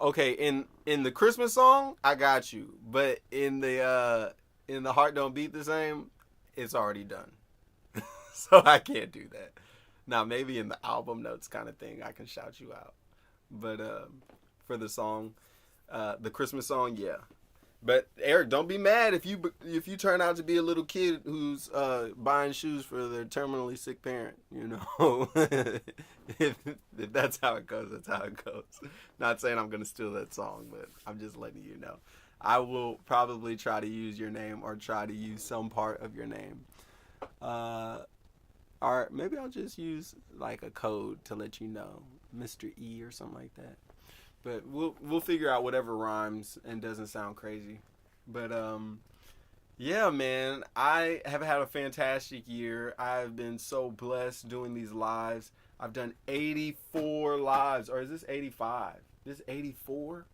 Okay, in the Christmas song, I got you. But in the Heart Don't Beat the Same, it's already done. So I can't do that. Now, maybe in the album notes kind of thing, I can shout you out. But for the song, the Christmas song, yeah. But Eric, don't be mad if you turn out to be a little kid who's buying shoes for their terminally sick parent. You know, if that's how it goes, that's how it goes. Not saying I'm gonna steal that song, but I'm just letting you know. I will probably try to use your name or try to use some part of your name. Or maybe I'll just use like a code to let you know, Mr. E or something like that. But we'll figure out whatever rhymes and doesn't sound crazy. But yeah, man, I have had a fantastic year. I've been so blessed doing these lives. I've done 84 lives, or is this 85? This 84?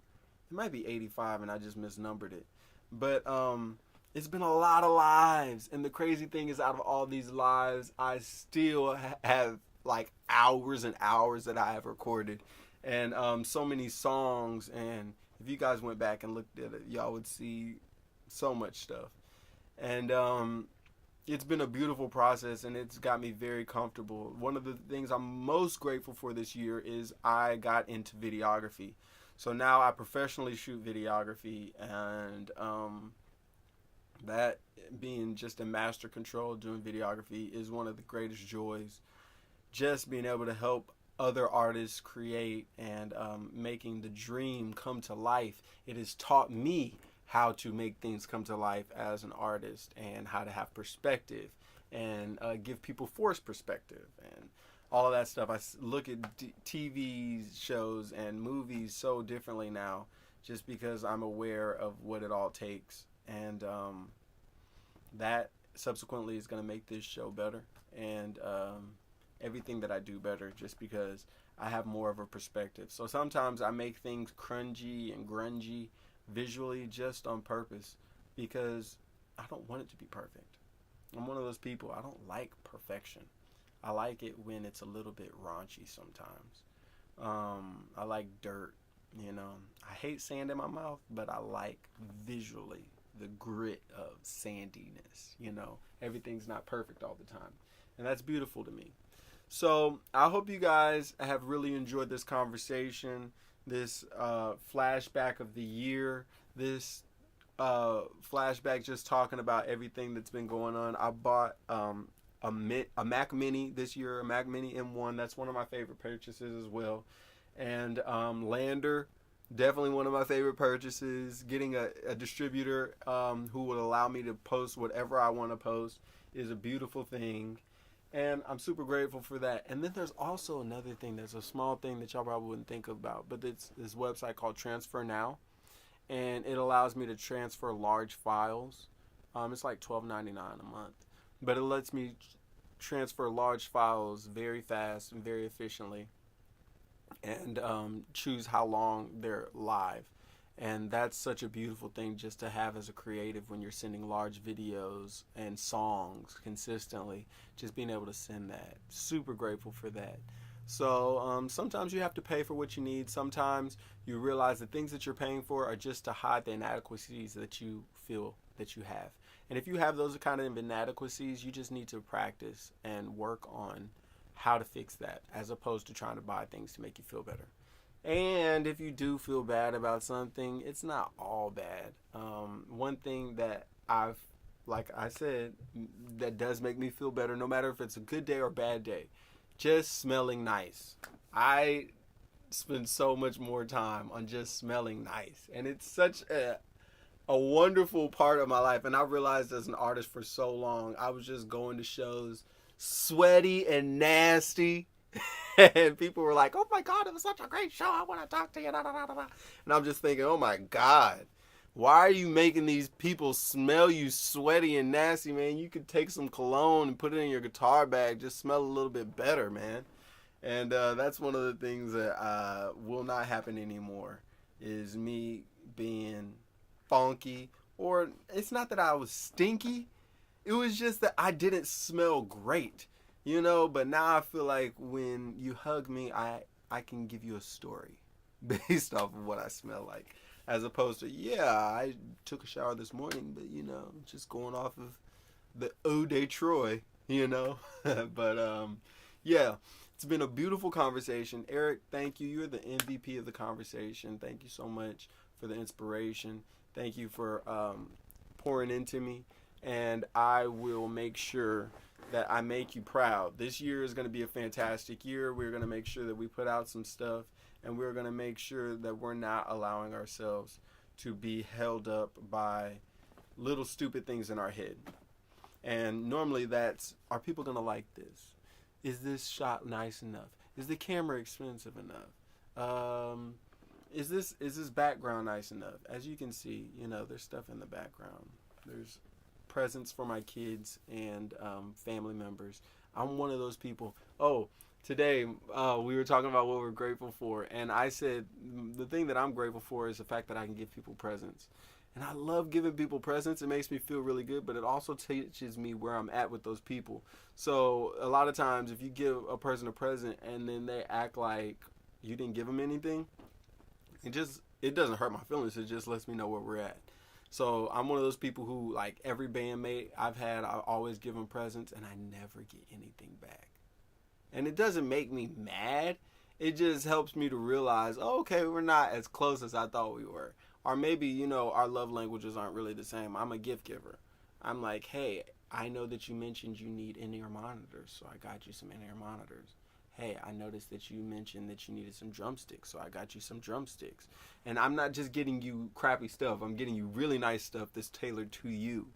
It might be 85 and I just misnumbered it. But it's been a lot of lives, and the crazy thing is, out of all these lives, I still have like hours and hours that I have recorded, and so many songs. And if you guys went back and looked at it, y'all would see so much stuff. And it's been a beautiful process, and it's got me very comfortable. One of the things I'm most grateful for this year is I got into videography. So now I professionally shoot videography, and that being just a master control doing videography is one of the greatest joys. Just being able to help other artists create and making the dream come to life. It has taught me how to make things come to life as an artist, and how to have perspective and give people forced perspective and all of that stuff. I look at TV shows and movies so differently now, just because I'm aware of what it all takes. And that subsequently is going to make this show better, and everything that I do better, just because I have more of a perspective. So sometimes I make things cringy and grungy visually just on purpose, because I don't want it to be perfect. I'm one of those people. I don't like perfection. I like it when it's a little bit raunchy sometimes. I like dirt, you know. I hate sand in my mouth, but I like visually the grit of sandiness, you know. Everything's not perfect all the time, and that's beautiful to me. So I hope you guys have really enjoyed this conversation, this flashback of the year, this flashback just talking about everything that's been going on. I bought a Mac Mini this year, a Mac Mini M1. That's one of my favorite purchases as well. And Lander, definitely one of my favorite purchases. Getting a distributor who would allow me to post whatever I want to post is a beautiful thing. And I'm super grateful for that. And then there's also another thing. There's a small thing that y'all probably wouldn't think about, but it's this website called Transfer Now. And it allows me to transfer large files. It's like $12.99 a month. But it lets me transfer large files very fast and very efficiently, and choose how long they're live. And that's such a beautiful thing just to have as a creative when you're sending large videos and songs consistently. Just being able to send that. Super grateful for that. So sometimes you have to pay for what you need. Sometimes you realize the things that you're paying for are just to hide the inadequacies that you feel that you have. And if you have those kind of inadequacies, you just need to practice and work on how to fix that, as opposed to trying to buy things to make you feel better. And if you do feel bad about something, it's not all bad. One thing that like I said, that does make me feel better, no matter if it's a good day or bad day, just smelling nice. I spend so much more time on just smelling nice. And it's such a wonderful part of my life. And I realized as an artist for so long, I was just going to shows sweaty and nasty. And people were like, "Oh my God, it was such a great show. I want to talk to you." Da, da, da, da. And I'm just thinking, oh my God, why are you making these people smell you sweaty and nasty, man? You could take some cologne and put it in your guitar bag. Just smell a little bit better, man. And that's one of the things that will not happen anymore, is me being funky. Or it's not that I was stinky. It was just that I didn't smell great. You know, but now I feel like when you hug me, I can give you a story based off of what I smell like. As opposed to, yeah, I took a shower this morning, but, you know, just going off of the Eau de Troy, you know. But, yeah, It's been a beautiful conversation. Eric, thank you. You're the MVP of the conversation. Thank you so much for the inspiration. Thank you for pouring into me. And I will make sure that I make you proud. This year is going to be a fantastic year. We're going to make sure that we put out some stuff, and we're going to make sure that we're not allowing ourselves to be held up by little stupid things in our head. And normally that's, are people going to like this? Is this shot nice enough? Is the camera expensive enough? Is this background nice enough? As you can see, you know, there's stuff in the background. There's presents for my kids and family members. I'm one of those people. Oh, today we were talking about what we're grateful for, and I said the thing that I'm grateful for is the fact that I can give people presents. And I love giving people presents. It makes me feel really good, but it also teaches me where I'm at with those people. So a lot of times if you give a person a present and then they act like you didn't give them anything, it doesn't hurt my feelings. It just lets me know where we're at. So I'm one of those people who, like, every bandmate I've had, I always give them presents and I never get anything back. And it doesn't make me mad. It just helps me to realize, oh, okay, we're not as close as I thought we were. Or maybe, you know, our love languages aren't really the same. I'm a gift giver. I'm like, hey, I know that you mentioned you need in-ear monitors, so I got you some in-ear monitors. Hey, I noticed that you mentioned that you needed some drumsticks, so I got you some drumsticks. And I'm not just getting you crappy stuff. I'm getting you really nice stuff that's tailored to you,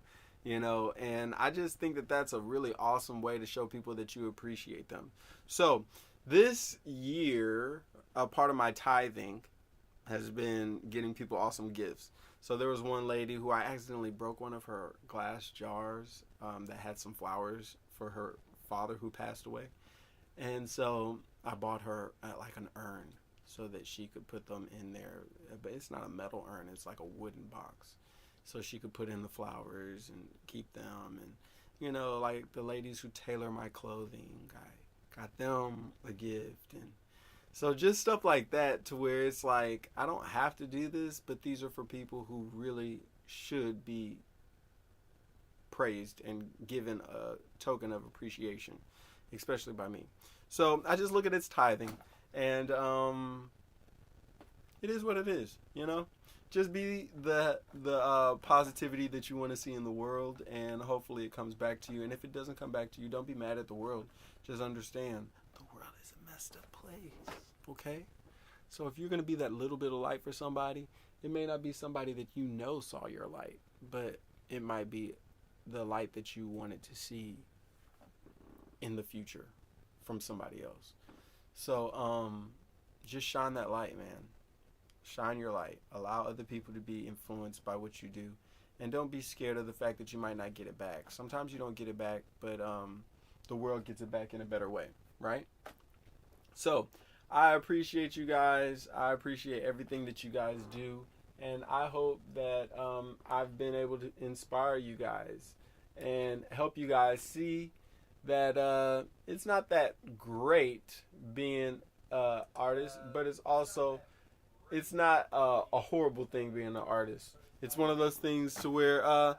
you know. And I just think that that's a really awesome way to show people that you appreciate them. So this year, a part of my tithing has been getting people awesome gifts. So there was one lady who I accidentally broke one of her glass jars that had some flowers for her father who passed away. And so I bought her like an urn so that she could put them in there. But it's not a metal urn, it's like a wooden box. So she could put in the flowers and keep them. And, you know, like the ladies who tailor my clothing, I got them a gift. And so just stuff like that, to where it's like, I don't have to do this, but these are for people who really should be praised and given a token of appreciation, especially by me. So I just look at its tithing, and it is what it is, you know. Just be the positivity that you want to see in the world, and hopefully it comes back to you. And if it doesn't come back to you, don't be mad at the world. Just understand the world is a messed up place. Okay? So if you're going to be that little bit of light for somebody, it may not be somebody that you know saw your light, but it might be the light that you wanted to see in the future from somebody else. So just shine that light, man. Shine your light. Allow other people to be influenced by what you do. And don't be scared of the fact that you might not get it back. Sometimes you don't get it back, but the world gets it back in a better way, right? So I appreciate you guys. I appreciate everything that you guys do. And I hope that I've been able to inspire you guys and help you guys see that it's not that great being an artist, but it's not a horrible thing being an artist. It's one of those things to where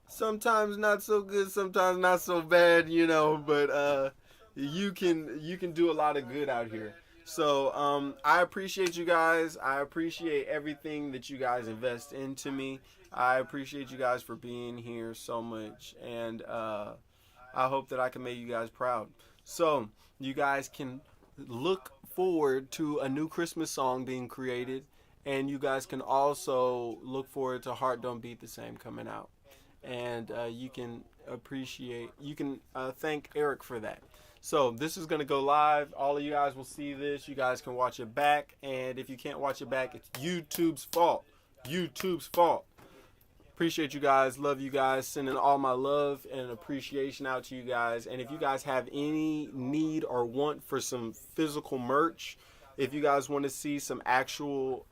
sometimes not so good, sometimes not so bad, you know, but you can do a lot of good out here. So I appreciate you guys. I appreciate everything that you guys invest into me. I appreciate you guys for being here so much, and I hope that I can make you guys proud. So you guys can look forward to a new Christmas song being created, and you guys can also look forward to Heart Don't Beat the Same coming out. And you can thank Eric for that. So this is going to go live. All of you guys will see this. You guys can watch it back. And if you can't watch it back, it's YouTube's fault. YouTube's fault. Appreciate you guys. Love you guys. Sending all my love and appreciation out to you guys. And if you guys have any need or want for some physical merch, if you guys want to see some actual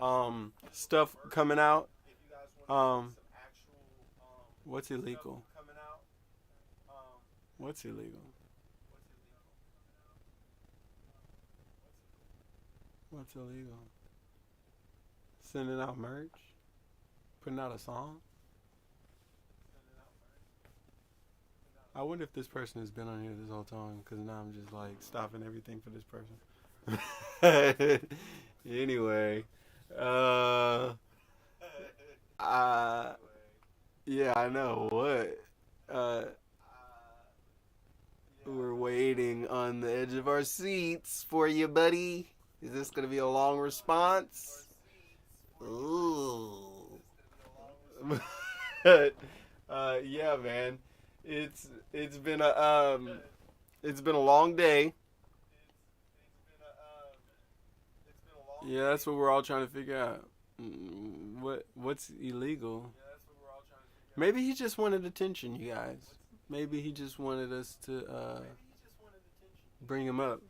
stuff coming out, what's illegal? What's illegal? What's illegal? Sending out merch? Putting out a song? I wonder if this person has been on here this whole time, because now I'm just like stopping everything for this person. Anyway, uh, uh, yeah, I know what. Uh, we're waiting on the edge of our seats for you, buddy. Is this gonna be a long response? Ooh. Yeah, man. It's been a it's been a long day. Yeah, that's what we're all trying to figure out. What's illegal? Maybe he just wanted attention, you guys. Maybe he just wanted us to bring him up.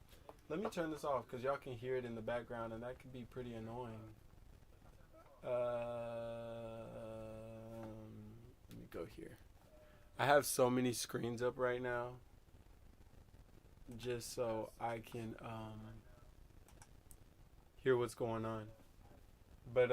Let me turn this off because y'all can hear it in the background, and that could be pretty annoying. Let me go here. I have so many screens up right now, just so I can hear what's going on. But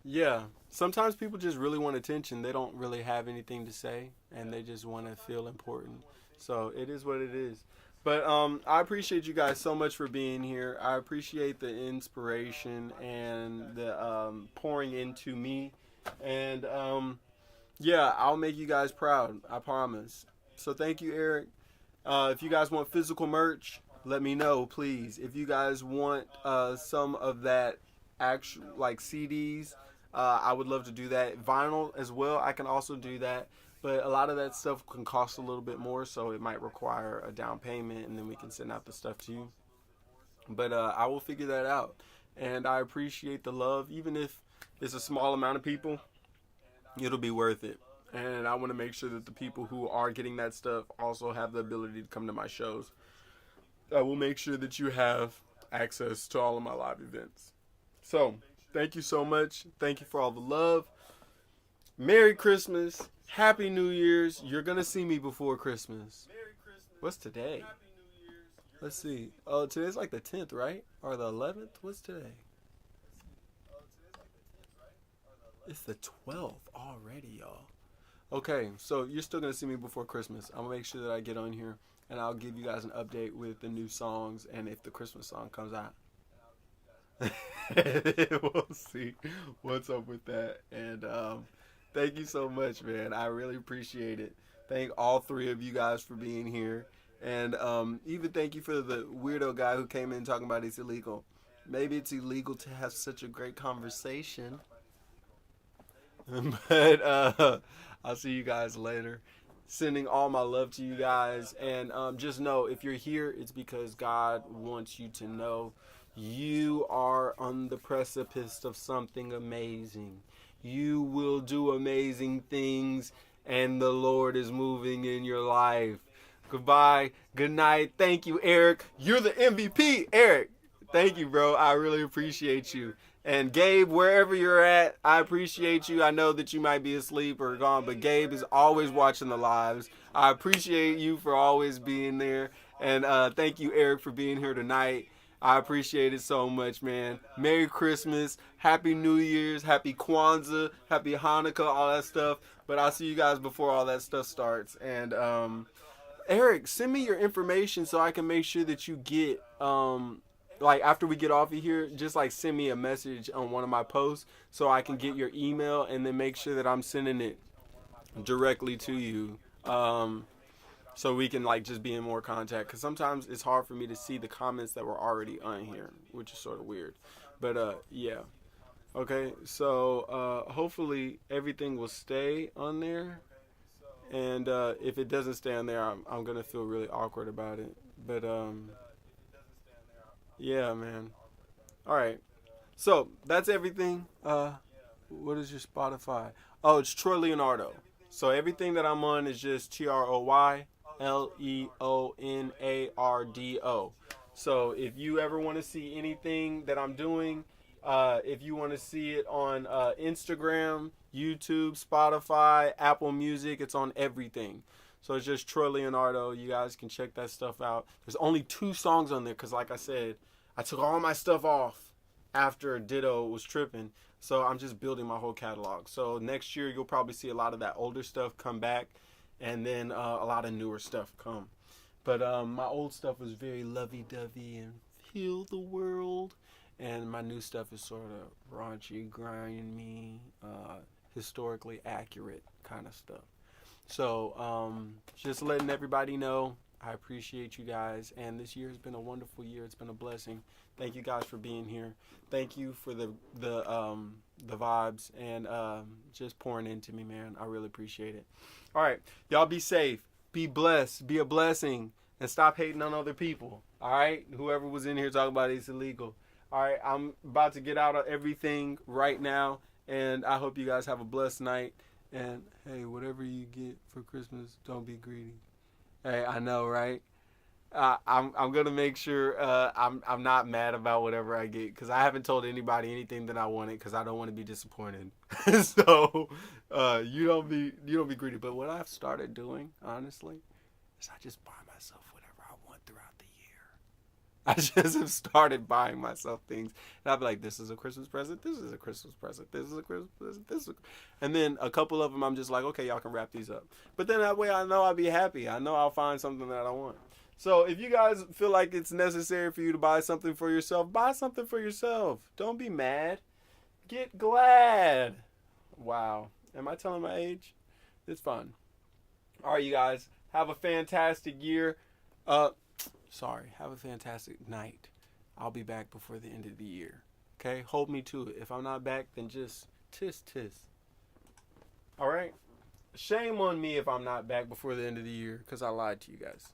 yeah. Sometimes people just really want attention. They don't really have anything to say, and they just want to feel important. So it is what it is. But I appreciate you guys so much for being here. I appreciate the inspiration and the pouring into me. And yeah, I'll make you guys proud. I promise. So thank you, Eric. If you guys want physical merch, let me know, please. If you guys want some of that actual like CDs, I would love to do that. Vinyl as well, I can also do that. But a lot of that stuff can cost a little bit more, so it might require a down payment, and then we can send out the stuff to you. But I will figure that out. And I appreciate the love. Even if it's a small amount of people, it'll be worth it. And I want to make sure that the people who are getting that stuff also have the ability to come to my shows. I will make sure that you have access to all of my live events. So, thank you so much. Thank you for all the love. Merry Christmas. Happy New Year's. You're going to see me before Christmas. What's today? Let's see. Oh, today's like the 10th, right? Or the 11th? What's today? It's the 12th already, y'all. Okay, so you're still going to see me before Christmas. I'm going to make sure that I get on here, and I'll give you guys an update with the new songs and if the Christmas song comes out. We'll see what's up with that. And thank you so much, man. I really appreciate it. Thank all three of you guys for being here. And even thank you for the weirdo guy who came in talking about it's illegal. Maybe it's illegal to have such a great conversation. But I'll see you guys later. Sending all my love to you guys. And just know, if you're here, it's because God wants you to know you are on the precipice of something amazing. You will do amazing things, and the Lord is moving in your life. Goodbye. Good night. Thank you, Eric. You're the MVP, Eric. Thank you, bro. I really appreciate you. And Gabe, wherever you're at, I appreciate you. I know that you might be asleep or gone, but Gabe is always watching the lives. I appreciate you for always being there. And thank you, Eric, for being here tonight. I appreciate it so much, man. Merry Christmas, Happy New Year's, Happy Kwanzaa, Happy Hanukkah, all that stuff. But I'll see you guys before all that stuff starts. And Eric, send me your information so I can make sure that you get, like after we get off of here, just like send me a message on one of my posts so I can get your email and then make sure that I'm sending it directly to you. So we can like just be in more contact, because sometimes it's hard for me to see the comments that were already on here, which is sort of weird. But yeah, okay, so hopefully everything will stay on there, and if it doesn't stay on there, I'm gonna feel really awkward about it. But yeah, man. All right, so that's everything. What is your Spotify? Oh, it's Troy Leonardo. So everything that I'm on is just TroyLeonardo. So if you ever want to see anything that I'm doing, if you want to see it on Instagram, YouTube, Spotify, Apple Music, it's on everything. So it's just Troy Leonardo. You guys can check that stuff out. There's only 2 songs on there because, like I said, I took all my stuff off after Ditto was tripping. So I'm just building my whole catalog. So next year you'll probably see a lot of that older stuff come back. and then a lot of newer stuff come. But my old stuff was very lovey-dovey and heal the world, and my new stuff is sort of raunchy, grimy, historically accurate kind of stuff. So just letting everybody know, I appreciate you guys, and this year has been a wonderful year. It's been a blessing. Thank you guys for being here. Thank you for the vibes and just pouring into me, man. I really appreciate it. All right, y'all be safe, be blessed, be a blessing, and stop hating on other people. All right, whoever was in here talking about it's illegal. All right, I'm about to get out of everything right now, and I hope you guys have a blessed night. And hey, whatever you get for Christmas, don't be greedy. Hey, I know, right? I'm gonna make sure I'm not mad about whatever I get, because I haven't told anybody anything that I wanted, because I don't want to be disappointed. So you don't be greedy. But what I've started doing, honestly, is I just buy myself whatever I want throughout the year. I just have started buying myself things, and I'll be like, this is a Christmas present, this is a Christmas present, this is a Christmas present, this is and then a couple of them I'm just like, okay, y'all can wrap these up. But then that way I know I'll be happy. I know I'll find something that I want. So if you guys feel like it's necessary for you to buy something for yourself, buy something for yourself. Don't be mad. Get glad. Wow. Am I telling my age? It's fun. All right, you guys. Have a fantastic year. Have a fantastic night. I'll be back before the end of the year. Okay? Hold me to it. If I'm not back, then just tisk. All right? Shame on me if I'm not back before the end of the year, because I lied to you guys.